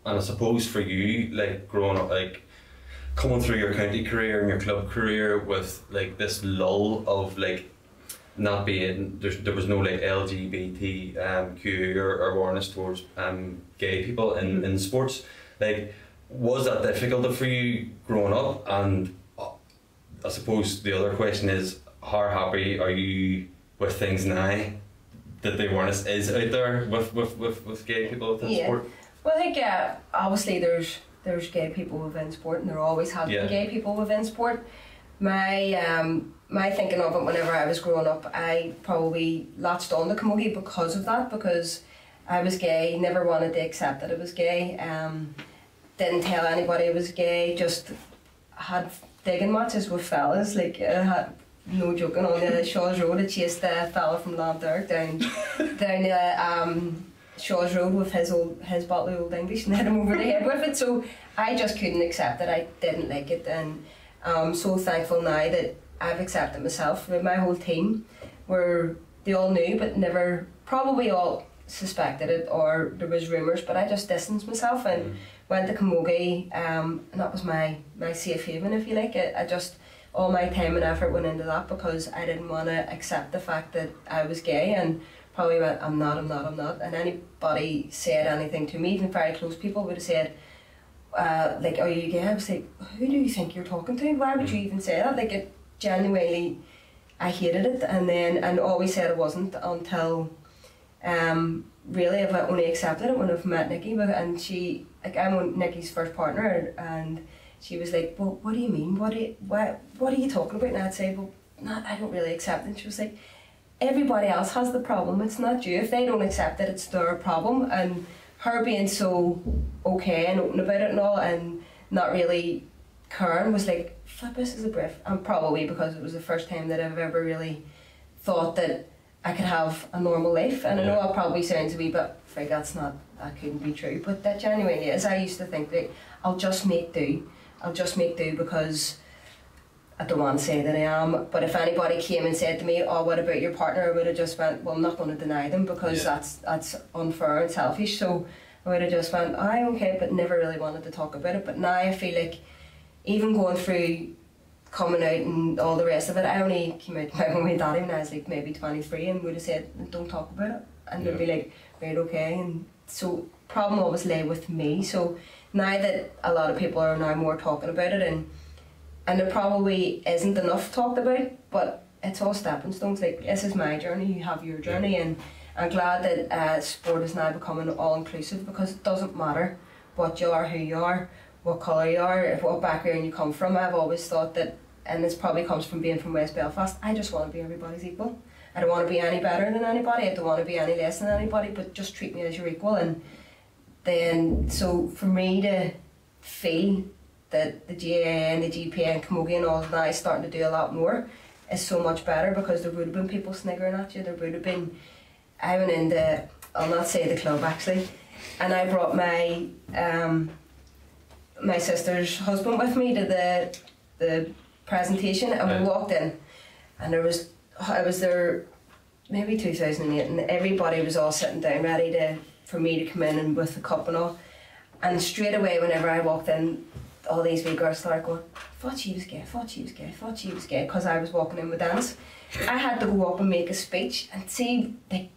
And I suppose for you, like growing up, like coming through your county career and your club career with like this lull of like not being, there was no like LGBT or awareness towards gay people in sports. Like, was that difficult for you growing up? And I suppose the other question is, how happy are you with things now that the awareness is out there with gay people within sport? Well, I think obviously there's gay people within sport, and there always have been gay people within sport. My thinking of it whenever I was growing up, I probably latched on to Camogie because of that, because I was gay, never wanted to accept that I was gay, didn't tell anybody I was gay, just had digging matches with fellas, like I had, no joking, on the Shaw's Road. I chased a fella from Labderg down Shaw's Road with his bottle of Old English and hit him over the head with it. So I just couldn't accept it, I didn't like it, and I'm so thankful now that I've accepted myself. My whole team they all knew, but never probably all suspected it, or there was rumours, but I just distanced myself and went to Camogie, and that was my safe haven, if you like. I just, all my time and effort went into that, because I didn't want to accept the fact that I was gay, and probably went, I'm not, and anybody said anything to me, even very close people would have said, like, are you gay? I was like, who do you think you're talking to? Why would you even say that? Like, it genuinely, I hated it, and always said I wasn't until really I've only accepted it when I've met Nikki, and she, like, I'm Nikki's first partner, and she was like, well, what do you mean? What are you talking about? And I'd say, well, I don't really accept it. And she was like, everybody else has the problem, it's not you. If they don't accept it, it's their problem. And her being so okay and open about it and all, and not really caring, was like, flip, this is a brief. And probably because it was the first time that I've ever really thought that I could have a normal life. And I know it probably sounds a wee bit fake, that couldn't be true, but that genuinely is. I used to think that I'll just make do, because I don't want to say that I am, but if anybody came and said to me, "Oh, what about your partner?" I would have just went, "Well, I'm not going to deny them because that's unfair and selfish." So I would have just went, "Aye, okay," but never really wanted to talk about it. But now I feel like, even going through coming out and all the rest of it, I only came out to my mum and daddy when I was like maybe 23, and would have said, "Don't talk about it," and they'd be like, "Right, okay." And so problem always lay with me. So now that a lot of people are now more talking about it, and there probably isn't enough talked about, but it's all stepping stones. Like, this is my journey, you have your journey, and I'm glad that sport is now becoming all inclusive, because it doesn't matter what you are, who you are, what colour you are, what background you come from. I've always thought that, and this probably comes from being from West Belfast, I just want to be everybody's equal. I don't want to be any better than anybody, I don't want to be any less than anybody, but just treat me as your equal. And then, so for me to feel that the GAA and the GPA and Camogie and all now starting to do a lot more is so much better, because there would have been people sniggering at you. There would have been, I went in the, I'll not say the club actually, and I brought my my sister's husband with me to the presentation, and we walked in, and I was there maybe 2008, and everybody was all sitting down ready for me to come in and with the cup and all. And straight away, whenever I walked in, all these wee girls started going, "Thought she was gay, thought she was gay, thought she was gay," because I was walking in with Dennis. I had to go up and make a speech, and see, like,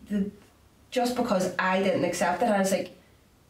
just because I didn't accept it, I was like,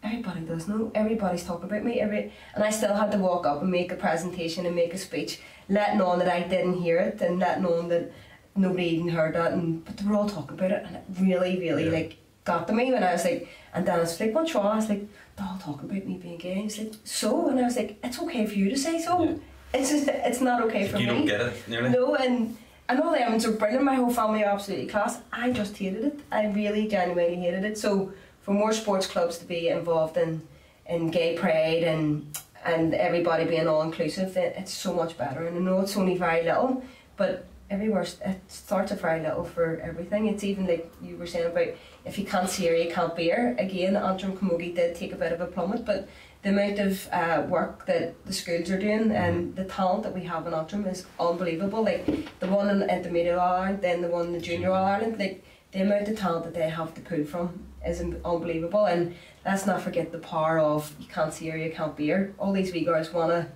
everybody does know, everybody's talking about me, and I still had to walk up and make a presentation and make a speech, letting on that I didn't hear it, and letting on that nobody even heard that, but they were all talking about it, and it really like got to me when I was like, and Dennis was like, "What's wrong?" I was like, "They're all talking about me being gay." He's like, "So?" And I was like, "It's okay for you to say so. Yeah. It's not okay for me." You don't get it, nearly. No, and all the elements are brilliant. My whole family are absolutely class. I just hated it. I really genuinely hated it. So for more sports clubs to be involved in gay pride and everybody being all inclusive, it's so much better. And I know it's only very little, but everywhere it starts at very little for everything. It's even like you were saying about, if you can't see her, you can't be her. Again, Antrim Camogie did take a bit of a plummet, but the amount of work that the schools are doing and the talent that we have in Antrim is unbelievable. Like the one in Intermediate All-Ireland, then the one in the Junior All-Ireland, like the amount of talent that they have to pull from is unbelievable. And let's not forget the power of, you can't see her, you can't be her. All these wee girls want to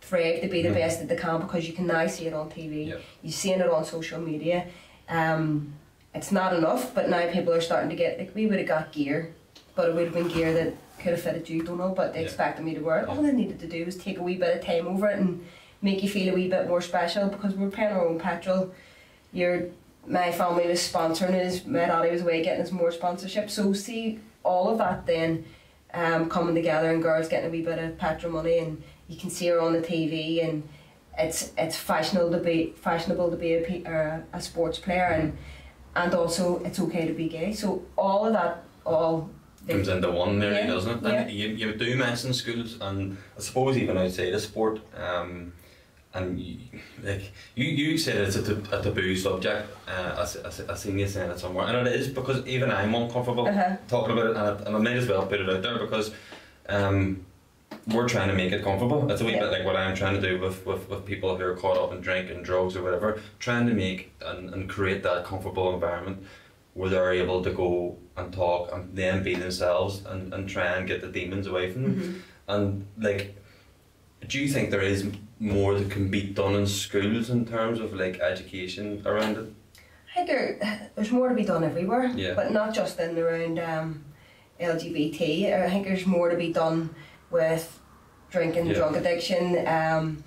thrive to be the best that they can, because you can now see it on TV, you're seeing it on social media. It's not enough, but now people are starting to get, like, we would have got gear, but it would have been gear that could have fitted you, don't know, but they expected me to wear it. All they needed to do was take a wee bit of time over it and make you feel a wee bit more special, because we're paying our own petrol. My family was sponsoring us, my daddy was away getting us more sponsorship, so see all of that then coming together, and girls getting a wee bit of petrol money, and you can see her on the TV, and it's fashionable to be a sports player, and also it's okay to be gay. So all of that comes into one nearly, doesn't it? And you do mention schools, and I suppose even outside of sport, and you said it's a taboo subject. I seen you saying it somewhere, and it is, because even I'm uncomfortable talking about it, and I might as well put it out there, because we're trying to make it comfortable. It's a wee bit like what I'm trying to do with people who are caught up in drink and drugs or whatever, trying to make and create that comfortable environment where they're able to go and talk and then be themselves and try and get the demons away from them. And like, do you think there is more that can be done in schools in terms of like education around it? I think there's more to be done everywhere, but not just in around LGBT. I think there's more to be done with drinking, drug addiction,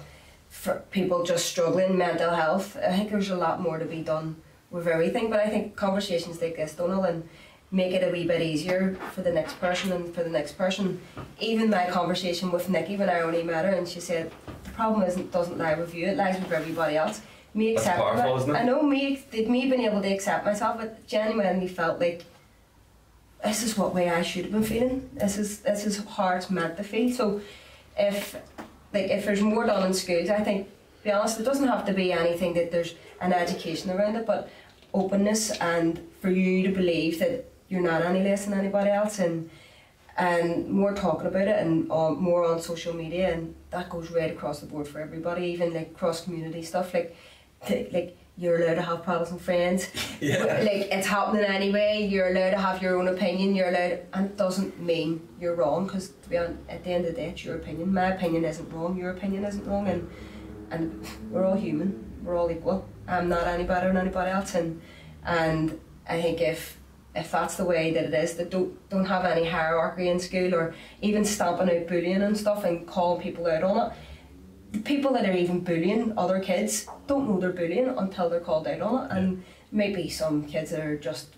for people just struggling, mental health. I think there's a lot more to be done with everything, but I think conversations like this, Donal, and make it a wee bit easier for the next person and for the next person. Even my conversation with Nikki when I only met her, and she said the problem doesn't lie with you, it lies with everybody else. Me accepting it. That's powerful, isn't it? I know, me being able to accept myself, it genuinely felt like this is what way I should have been feeling. This is how it's meant to feel. So if there's more done in schools, I think, to be honest, it doesn't have to be anything that there's an education around it, but openness, and for you to believe that you're not any less than anybody else, and and more talking about it and more on social media, and that goes right across the board for everybody, even like cross community stuff, like you're allowed to have Protestant friends. Yeah. Like it's happening anyway. You're allowed to have your own opinion. You're allowed, and it doesn't mean you're wrong, because to be honest, at the end of the day, it's your opinion. My opinion isn't wrong. Your opinion isn't wrong, and we're all human. We're all equal. I'm not any better than anybody else, and I think if that's the way that it is, that don't have any hierarchy in school, or even stamping out bullying and stuff and calling people out on it. The people that are even bullying other kids don't know they're bullying until they're called out on it, and maybe some kids that are just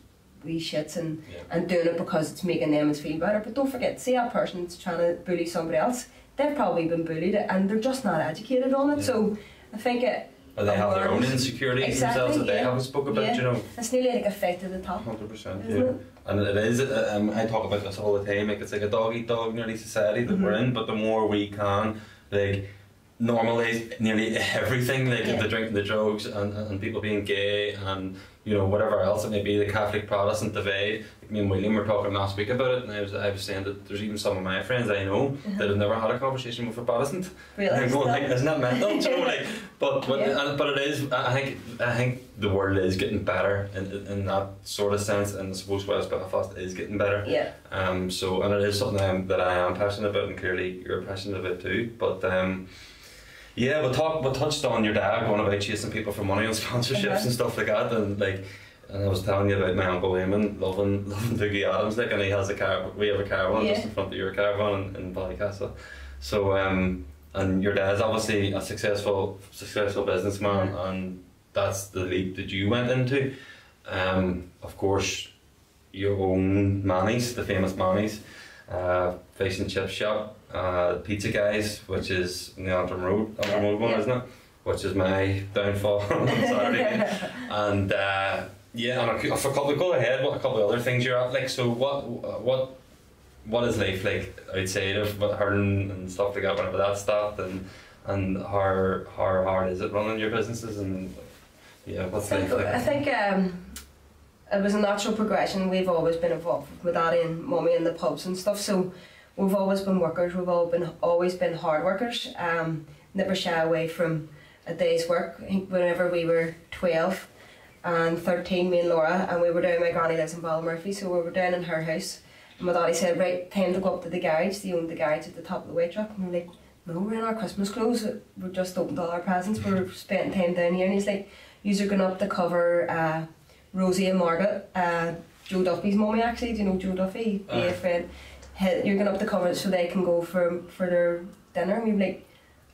wee shits and doing it because it's making them feel better. But don't forget, see that person that's trying to bully somebody else, they've probably been bullied and they're just not educated on it. So I think or they have their own insecurities themselves that they haven't spoke about, you know. It's nearly like a fight to the top. 100%, yeah. And it is, I talk about this all the time, like it's like a dog-eat-dog nearly society that we're in, but the more we can, like, normalise nearly everything, like the drinking, the drugs, and people being gay, and you know, whatever else it may be, the Catholic Protestant divide. Like me and William were talking last week about it, and I was saying that there's even some of my friends I know that have never had a conversation with a Protestant. Really? And I'm going like, isn't that mental? You know, like, but it is. I think the world is getting better in that sort of sense, and I suppose West Belfast is getting better. Yeah. So, and it is something that I am passionate about, and clearly you're passionate about too. But yeah, we touched on your dad going about chasing people for money on sponsorships and stuff like that, and I was telling you about my uncle Eamon loving Dougie Adams, like, and he has a car. We have a caravan just in front of your caravan in Ballycastle. So and your dad's obviously a successful businessman, and that's the leap that you went into. Of course, you own Manny's, the famous Manny's, fish and chip shop. Pizza Guys, which is in the Antrim Road one, isn't it? Which is my downfall on Saturday. And and a couple, go ahead, what a couple of other things you're at, like, so what is life like outside of hurling and stuff like that whenever that stopped, and how hard is it running your businesses, and what's life like? I think it was a natural progression. We've always been involved with Daddy and Mummy in the pubs and stuff, so we've always been workers. We've always been hard workers. Never shy away from a day's work. I think whenever we were 12 and 13, me and Laura, and we were down, my granny lives in Ballymurphy, so we were down in her house, and my daddy said, right, time to go up to the garage. They owned the garage at the top of the weight truck, and we were like, no, we're in our Christmas clothes, we're just opened all our presents, we're spending time down here. And he's like, you're going up to cover Rosie and Margaret, Joe Duffy's mummy, actually. Do you know Joe Duffy? Yeah, friend. You're going up to cover it so they can go for their dinner. And we were like,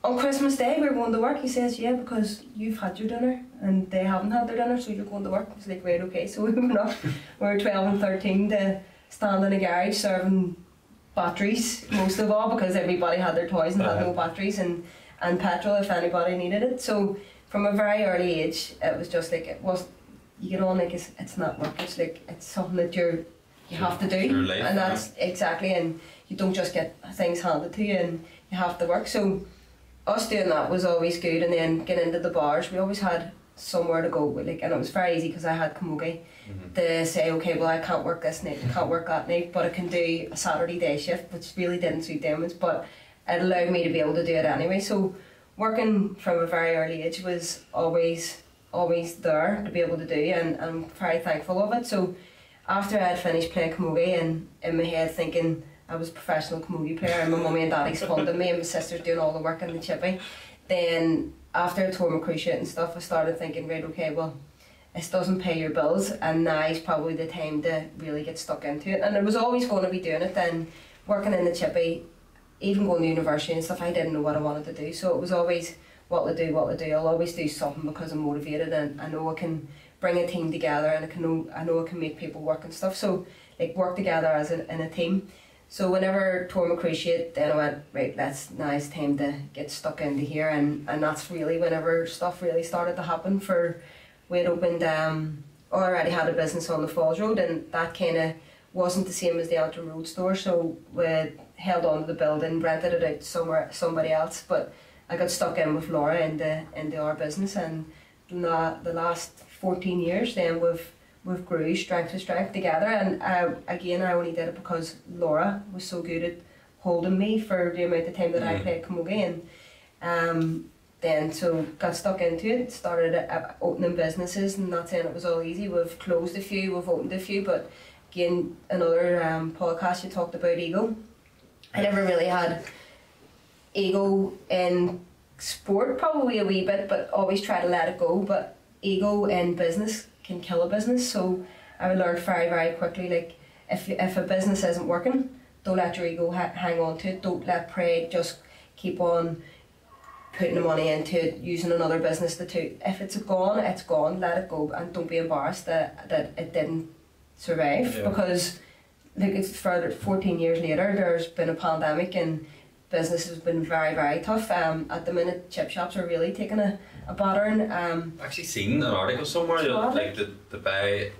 on Christmas Day we're going to work. He says, yeah, because you've had your dinner and they haven't had their dinner, so you're going to work. It's like, right, okay. So we went up, we were 12 and 13 to stand in a garage serving batteries, most of all, because everybody had their toys and had no batteries, and petrol if anybody needed it. So from a very early age, it was just like, you get on like it's not work, it's like, it's something that you have to do, life, and that's exactly, and you don't just get things handed to you, and you have to work. So us doing that was always good, and then getting into the bars, we always had somewhere to go, like, and it was very easy because I had Camogie to say, okay, well, I can't work this night, I can't work that night, but I can do a Saturday day shift, which really didn't suit them, but it allowed me to be able to do it anyway. So working from a very early age was always there to be able to do, and I'm very thankful of it. So after I had finished playing Camogie, and in my head thinking I was a professional Camogie player, and my mummy and daddy's funding me and my sister's doing all the work in the chippy, then after I tore my cruciate and stuff, I started thinking, right, okay, well, this doesn't pay your bills, and now's probably the time to really get stuck into it. And I was always going to be doing it then, working in the chippy, even going to university and stuff. I didn't know what I wanted to do, so it was always what to do. I'll always do something because I'm motivated, and I know I can bring a team together, and I know I can make people work and stuff. So like work together as in a team. So whenever I tore my cruciate, then I went, right, now it's time to get stuck into here, and that's really whenever stuff really started to happen. We had opened, already had a business on the Falls Road, and that kind of wasn't the same as the Antrim Road store, so we held on to the building, rented it out to somebody else, but I got stuck in with Laura into our business, and the last 14 years then we've we've grew strength to strength together. And again, I only did it because Laura was so good at holding me for the amount of time that I played Camogie, and then so got stuck into it, started opening businesses, and not saying it was all easy. We've closed a few, we've opened a few, but again, another podcast you talked about ego. I never really had ego in sport, probably a wee bit, but always try to let it go. But ego in business can kill a business, so I learned very, very quickly, like, if a business isn't working, don't let your ego hang on to it. Don't let pride just keep on putting the money into it, using another business if it's gone, it's gone, let it go, and don't be embarrassed that it didn't survive, because like, it's further 14 years later, there's been a pandemic and business has been very, very tough. At the minute, chip shops are really taking a battering. I've actually seen an article somewhere that, like, the buy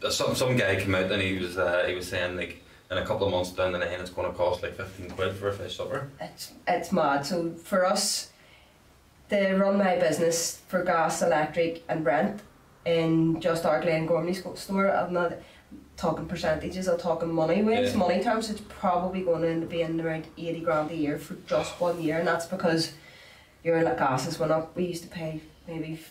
some guy came out and he was saying, like, in a couple of months down the line it's going to cost like 15 quid for a fish supper. It's mad. So for us to run my business for gas, electric and rent in just our Glen Gormley store, I'm not talking percentages, I'm talking money ways, money terms, it's probably going to end up being around 80 grand a year for just 1 year, and that's because your gas has went up. We used to pay maybe this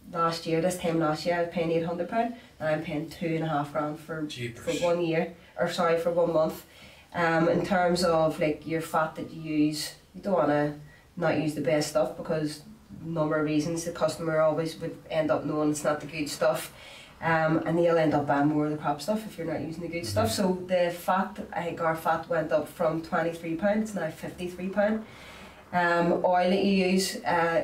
time last year I was paying £800, and I'm paying £2.5 grand for 1 year, or sorry, for 1 month. In terms of like your fat that you use, you don't want to not use the best stuff, because number of reasons. The customer always would end up knowing it's not the good stuff, and they'll end up buying more of the crap stuff if you're not using the good stuff. So the fat, I think our fat went up from £23, it's now £53. Oil that you use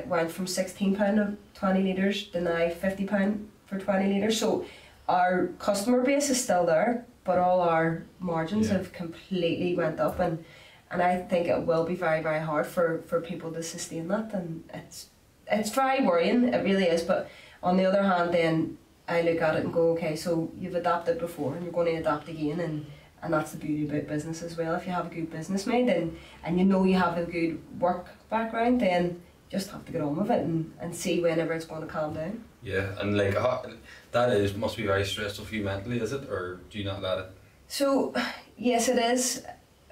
went from £16 of 20 litres to now £50 for 20 litres. So our customer base is still there, but all our margins have completely went up, and I think it will be very, very hard for people to sustain that, and it's very worrying, it really is. But on the other hand, then I look at it and go, okay, so you've adapted before and you're going to adapt again, and that's the beauty about business as well. If you have a good business mind and you know you have a good work background, then you just have to get on with it and see whenever it's going to calm down. Yeah, and like that must be very stressful for you mentally, is it, or do you not let it? So yes, it is.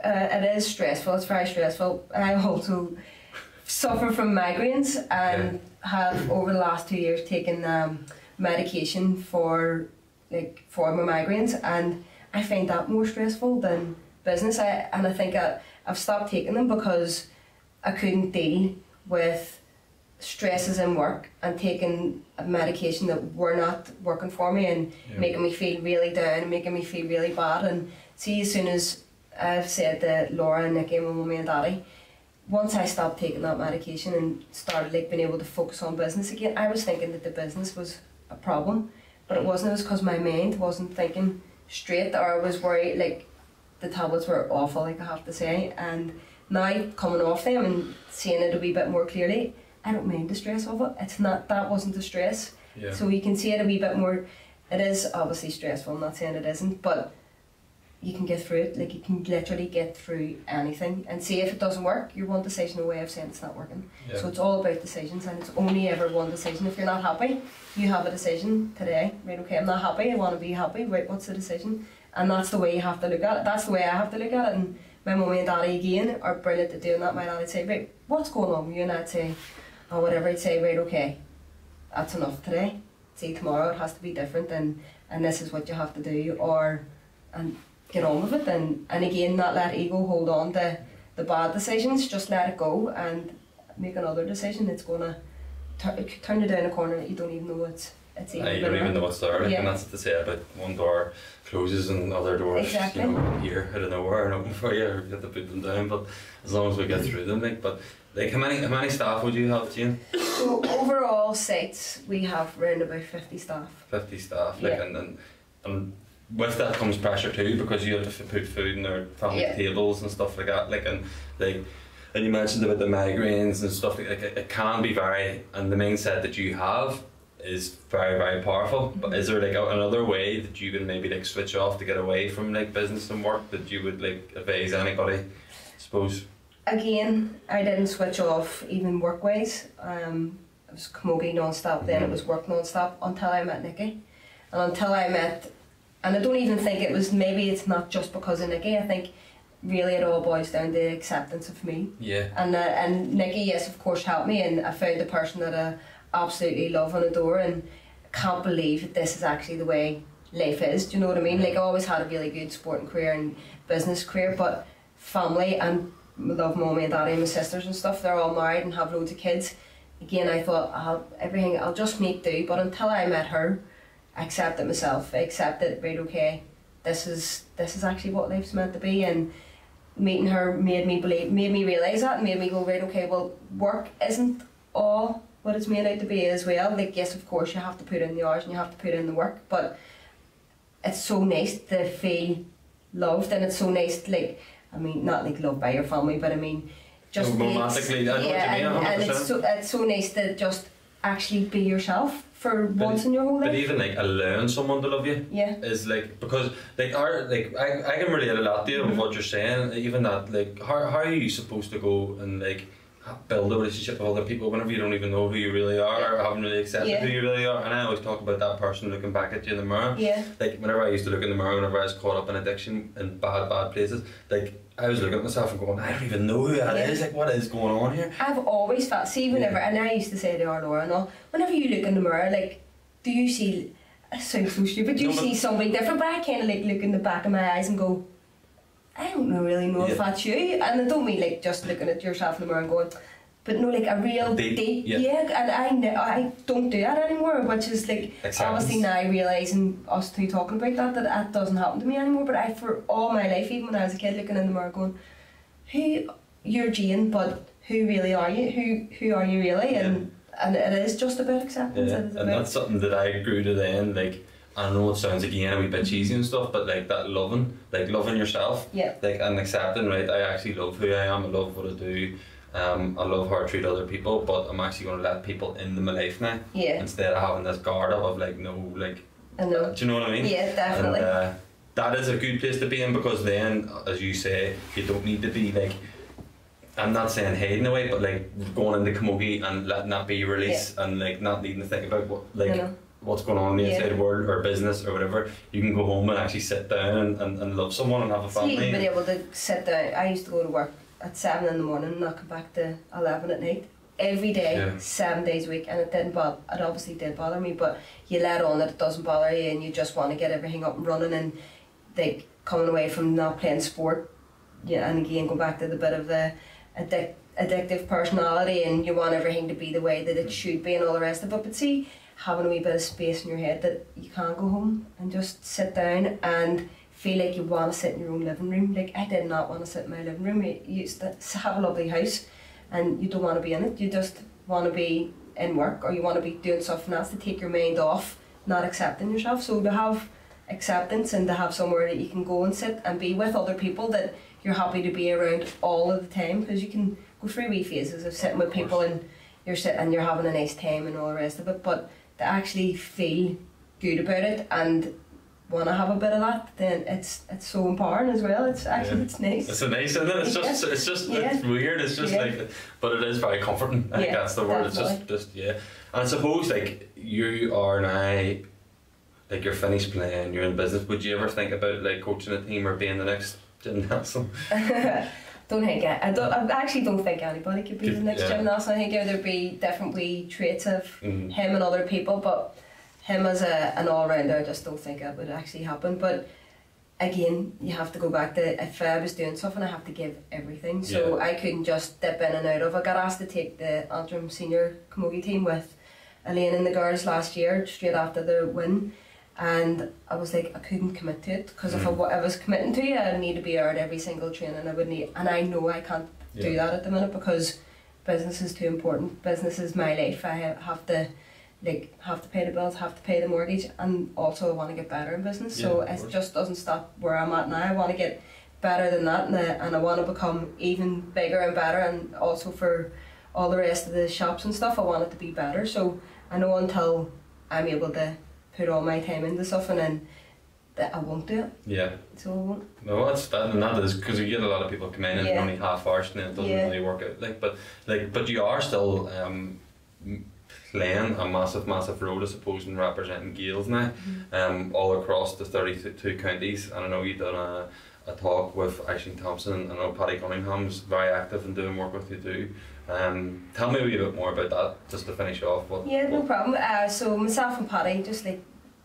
It is stressful. It's very stressful. I also suffer from migraines and have over the last 2 years taken medication for my migraines, and I find that more stressful than business. I think I've stopped taking them because I couldn't deal with stresses in work and taking a medication that were not working for me and making me feel really down and making me feel really bad. And see, as soon as I've said to Laura and Nikki and my mummy and daddy, once I stopped taking that medication and started like being able to focus on business again, I was thinking that the business was a problem, but it wasn't. It was because my mind wasn't thinking straight, or I was worried. Like, the tablets were awful, like, I have to say, and now coming off them and seeing it a wee bit more clearly, I don't mind the stress of it. It's not, that wasn't the stress. So you can see it a wee bit more. It is obviously stressful, I'm not saying it isn't, but you can get through it. Like, you can literally get through anything, and see if it doesn't work, you're one decision away of saying it's not working. So it's all about decisions, and it's only ever one decision. If you're not happy, you have a decision today, right? Okay, I'm not happy, I want to be happy, right? What's the decision? And that's the way you have to look at it. That's the way I have to look at it. And my mummy and daddy again are brilliant at doing that. My daddy'd say, right, what's going on with you? And I'd say, or whatever. He'd say, right, okay, that's enough today. See, tomorrow it has to be different, and this is what you have to do, and get on with it. And again, not let ego hold on to the bad decisions. Just let it go and make another decision. It's going to turn you down a corner that you don't even know it's even. You don't even know it's there. Like, and that's what they say about one door closes and other doors, you know, here out of nowhere and open for you, or you have to put them down. But as long as we get through them, how many staff would you have, Jane? So overall sites we have around about 50 staff. 50 staff, like, and with that comes pressure too, because you have to put food in their family tables and stuff like that. And you mentioned about the migraines and stuff like that. It can be and the mindset that you have is very, very powerful. But is there like another way that you can maybe like switch off to get away from like business and work that you would like advise anybody, I suppose? Again, I didn't switch off even work wise. It was Camogie non-stop, then it was work non-stop until I met Nikki. And until I met And I don't even think it was, maybe it's not just because of Nikki. I think really it all boils down to acceptance of me. Yeah. And Nikki, yes, of course, helped me, and I found the person that I absolutely love and adore, and can't believe that this is actually the way life is. Do you know what I mean? Like, I always had a really good sporting career and business career, but family, and I love mommy and daddy and my sisters and stuff, they're all married and have loads of kids. Again, I thought I'll just make do, but until I met her, I accepted myself. I accepted, right, okay, this is actually what life's meant to be. And meeting her made me realise that, and made me go, right, okay, well, work isn't all what it's made out to be as well. Like, yes, of course, you have to put in the hours and you have to put in the work, but it's so nice to feel loved, and it's so nice to, like, I mean, not like loved by your family, but I mean, just romantically, and it's so nice to just actually be yourself for once in your whole life. But even like allowing someone to love you, is like, because like I can relate a lot to you with what you're saying. Even that, like, how are you supposed to go and like build a relationship with other people whenever you don't even know who you really are, or haven't really accepted who you really are? And I always talk about that person looking back at you in the mirror. Like, whenever I used to look in the mirror, whenever I was caught up in addiction in bad places, like, I was looking at myself and going, I don't even know who that is. Like, what is going on here? I've always felt, see, whenever, and I used to say to our Laura and all, whenever you look in the mirror, like, do you see, it sounds so stupid, do you see somebody different? But I kind of like look in the back of my eyes and go, I don't really know if that's you. And I don't mean like just looking at yourself in the mirror and going, but no, like a real deep, and I don't do that anymore, which is like, obviously now realising, us two talking about that doesn't happen to me anymore. But I, for all my life, even when I was a kid, looking in the mirror going, you're Jane, but who really are you? Who are you really? And it is just about acceptance. And that's something that I grew to then, like, I know it sounds again a wee bit cheesy and stuff, but like that loving yourself, like, and accepting, right, I actually love who I am, I love what I do. I love how I treat other people, but I'm actually going to let people into my life now, instead of having this guard up of like, no, like, I know. Do you know what I mean? Yeah, definitely. And that is a good place to be in, because then, as you say, you don't need to be like, I'm not saying hiding away, but like going into Camogie and letting that be your release, and like not needing to think about what, like, what's going on in the outside world or business or whatever. You can go home and actually sit down and love someone and have a family. See, being able to sit down, I used to go to work at 7 in the morning and not come back to 11 at night every day, 7 days a week, and it obviously did bother me, but you let on that it doesn't bother you, and you just want to get everything up and running, and like coming away from not playing sport, and again go back to the bit of the addictive personality, and you want everything to be the way that it should be and all the rest of it. But see, having a wee bit of space in your head that you can go home and just sit down and feel like you want to sit in your own living room. Like, I did not want to sit in my living room. You used to have a lovely house and you don't want to be in it. You just want to be in work, or you want to be doing something else to take your mind off not accepting yourself. So to have acceptance and to have somewhere that you can go and sit and be with other people that you're happy to be around all of the time, because you can go through wee phases of sitting with people and you're sitting and you're having a nice time and all the rest of it, but to actually feel good about it and want to have a bit of that, then it's so empowering as well. It's actually it's nice. It's nice, isn't it? It's just it's weird. It's just like, but it is very comforting. I think that's the word. Definitely. It's just And I suppose like you are now, like, you're finished playing, you're in business. Would you ever think about like coaching a team or being the next Jim Nelson? I actually don't think anybody could be the next Jim Nelson. I think there'd be different wee traits of him and other people, but him as an all-rounder, I just don't think that would actually happen. But again, you have to go back to, if I was doing something, I have to give everything. So I couldn't just dip in and out of. I got asked to take the Antrim senior Camogie team with Elaine and the girls last year, straight after the win. And I was like, I couldn't commit to it, because if I was committing to it, I'd need to be out every single training. And I know I can't do that at the minute, because business is too important. Business is my life. I have to pay the bills, have to pay the mortgage, and also I want to get better in business. So it just doesn't stop where I'm at now. I want to get better than that, and I want to become even bigger and better, and also for all the rest of the shops and stuff, I want it to be better. So I know until I'm able to put all my time into something, and that I won't do it. Yeah. So I won't. No, that is because you get a lot of people come in and only half hours, and it doesn't really work out. But you are still playing a massive role, I suppose, in representing Gaels now, all across the 32 counties. And I know you've done a talk with Aisling Thompson, and I know Paddy Cunningham's very active in doing work with you too. Tell me a wee bit more about that, just to finish off. No problem. So myself and Paddy, just like,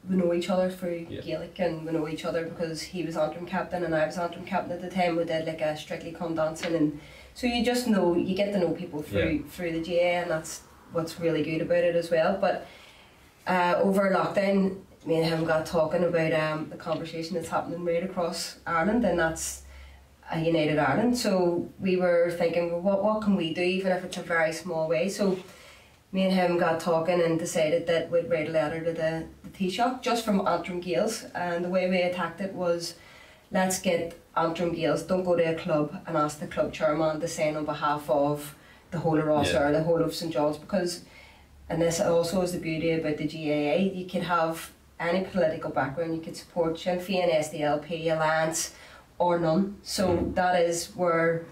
we know each other through Gaelic, and we know each other because he was Antrim captain and I was Antrim captain at the time. We did like a Strictly Come Dancing, and so you just know, you get to know people through the GA, and that's what's really good about it as well. But over lockdown, me and him got talking about the conversation that's happening right across Ireland, and that's a United Ireland. So we were thinking, well, what can we do, even if it's a very small way? So me and him got talking and decided that we'd write a letter to the Taoiseach, just from Antrim Gaels. And the way we attacked it was, let's get Antrim Gaels, don't go to a club and ask the club chairman to sign on behalf of the whole of Rossa or the whole of St John's, because, and this also is the beauty about the GAA, you could have any political background, you could support Sinn Féin, SDLP, Alliance, or none. So that is where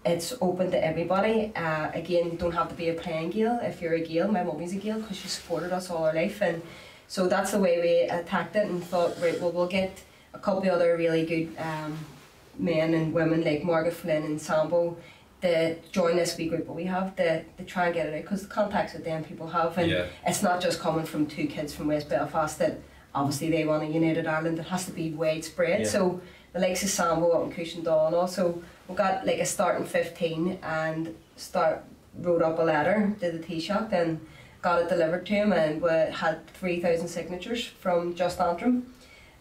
it's open to everybody. Again, you don't have to be a playing Gael if you're a Gael. My mummy's a Gael because she supported us all her life, and so that's the way we attacked it, and thought, right, well, we'll get a couple of other really good men and women like Margaret Flynn and Sambo to join this wee group that we have to try and get it out, because the contacts that them people have, and it's not just coming from two kids from West Belfast that obviously they want a United Ireland. It has to be widespread. So the likes of Sambo up in Cushendall, and also we got like a start in 15 and wrote up a letter to the Taoiseach and got it delivered to him, and we had 3,000 signatures from just Antrim.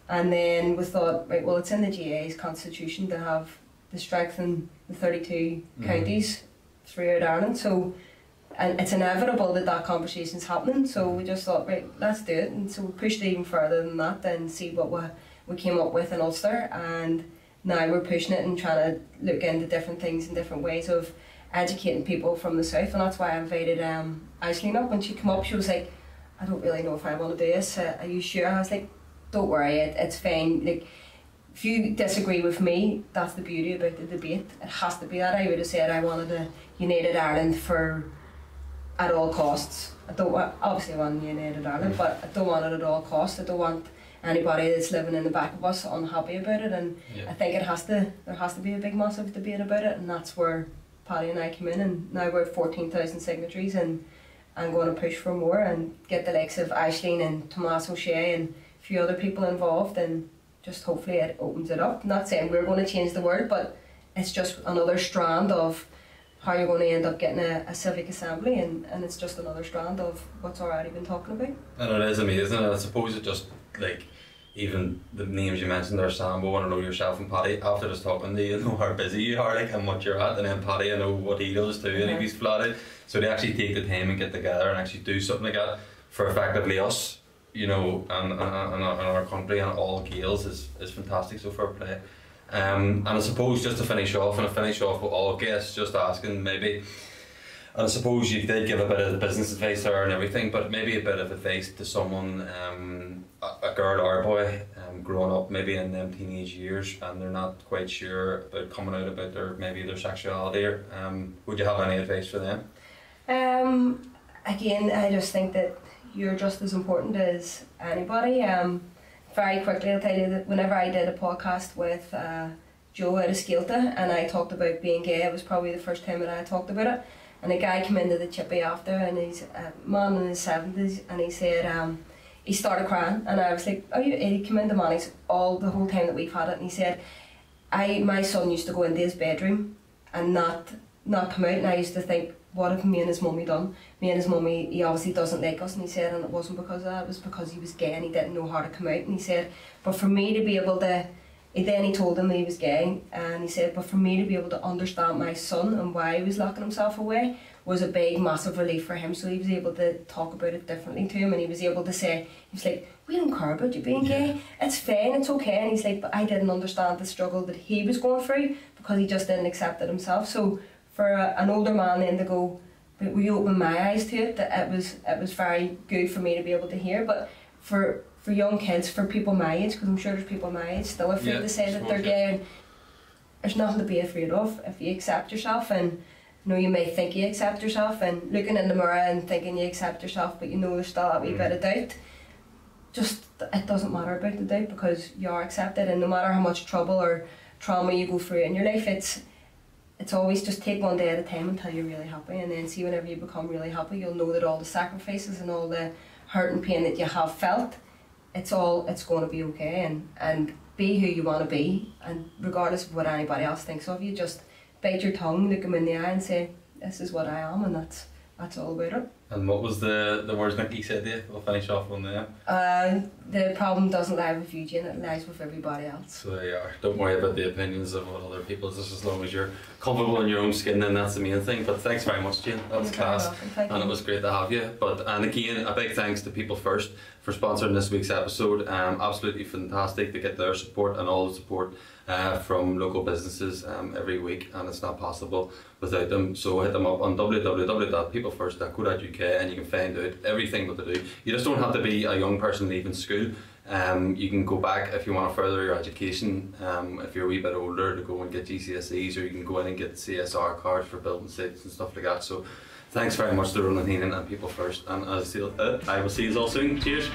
And then we thought, right, well, it's in the GA's constitution to have to strengthen the 32 counties throughout Ireland. So, and it's inevitable that that conversation's happening. So we just thought, right, let's do it. And so we pushed it even further than that and see what we came up with in Ulster. And now we're pushing it and trying to look into different things and different ways of educating people from the south. And that's why I invited Aisling up. When she came up, she was like, I don't really know if I want to do this. Are you sure? I was like, don't worry, it's fine. Like, if you disagree with me, that's the beauty about the debate. It has to be that. I would have said I wanted a United Ireland at all costs. Obviously I want a United Ireland, but I don't want it at all costs. I don't want anybody that's living in the back of us unhappy about it, and I think there has to be a big massive debate about it, and that's where Paddy and I came in, and now we're at 14,000 signatories, and I'm going to push for more and get the likes of Aisling and Tomás O'Shea and a few other people involved, and just hopefully it opens it up. I'm not saying we're going to change the world, but it's just another strand of how you're going to end up getting a civic assembly, and it's just another strand of what's already been talking about. And it is amazing, and I suppose it just, like, even the names you mentioned there, Sambo, and I know yourself and Paddy, after just talking to you, know how busy you are, like, and what you're at, and then Paddy, I know what he does too, and he's flatted. So they actually take the time and get together and actually do something like that for effectively us, you know, and our country and all Gaels is fantastic, so fair play. And I suppose just to finish off with all guests, just asking maybe, and I suppose you did give a bit of business advice there and everything, but maybe a bit of advice to someone, a girl or a boy, growing up maybe in them teenage years, and they're not quite sure about coming out about their sexuality, or would you have any advice for them? Again, I just think that you're just as important as anybody. Very quickly, I'll tell you that whenever I did a podcast with Joe out of Skelta and I talked about being gay, it was probably the first time that I talked about it. And a guy came into the chippy after, and he's a man in his 70s, and he said, he started crying, and I was like, oh, he came into Manny's the whole time that we've had it, and he said, my son used to go into his bedroom and not come out, and I used to think, what have me and his mummy done? Me and his mummy, he obviously doesn't like us, and he said, and it wasn't because of that, it was because he was gay and he didn't know how to come out. And he said, but for me to be able to, then he told him that he was gay, and he said, but for me to be able to understand my son and why he was locking himself away was a big, massive relief for him. So he was able to talk about it differently to him, and he was able to say, he was like, we don't care about you being gay, it's fine, it's okay. And he's like, but I didn't understand the struggle that he was going through because he just didn't accept it himself. So for an older man then to go, but you opened my eyes to it, that it was very good for me to be able to hear. But for young kids, for people my age, because I'm sure there's people my age still afraid to say that they're gay, and there's nothing to be afraid of if you accept yourself. And you know, you may think you accept yourself, and looking in the mirror and thinking you accept yourself, but you know there's still that wee bit of doubt. Just, it doesn't matter about the doubt, because you are accepted, and no matter how much trouble or trauma you go through in your life, it's always just take one day at a time until you're really happy, and then see, whenever you become really happy, you'll know that all the sacrifices and all the hurt and pain that you have felt, it's going to be okay, and be who you want to be, and regardless of what anybody else thinks of you, just bite your tongue, look them in the eye and say, this is what I am, and that's all about it. And what was the words Mickey said to you? We'll finish off on there. The problem doesn't lie with you, Jane, it lies with everybody else. So there you are. Don't worry about the opinions of what other people, just as long as you're comfortable in your own skin, then that's the main thing. But thanks very much, Jane. That was class. And it was great to have you. And again, a big thanks to People First for sponsoring this week's episode. Absolutely fantastic to get their support and all the support from local businesses every week, and it's not possible without them. So hit them up on www.peoplefirst.co.uk and you can find out everything that they do. You just don't have to be a young person leaving school. You can go back if you want to further your education, if you're a wee bit older, to go and get GCSEs, or you can go in and get CSR cards for building sites and stuff like that. So thanks very much to Ronan Heenan and People First, and I will see you all soon. Cheers.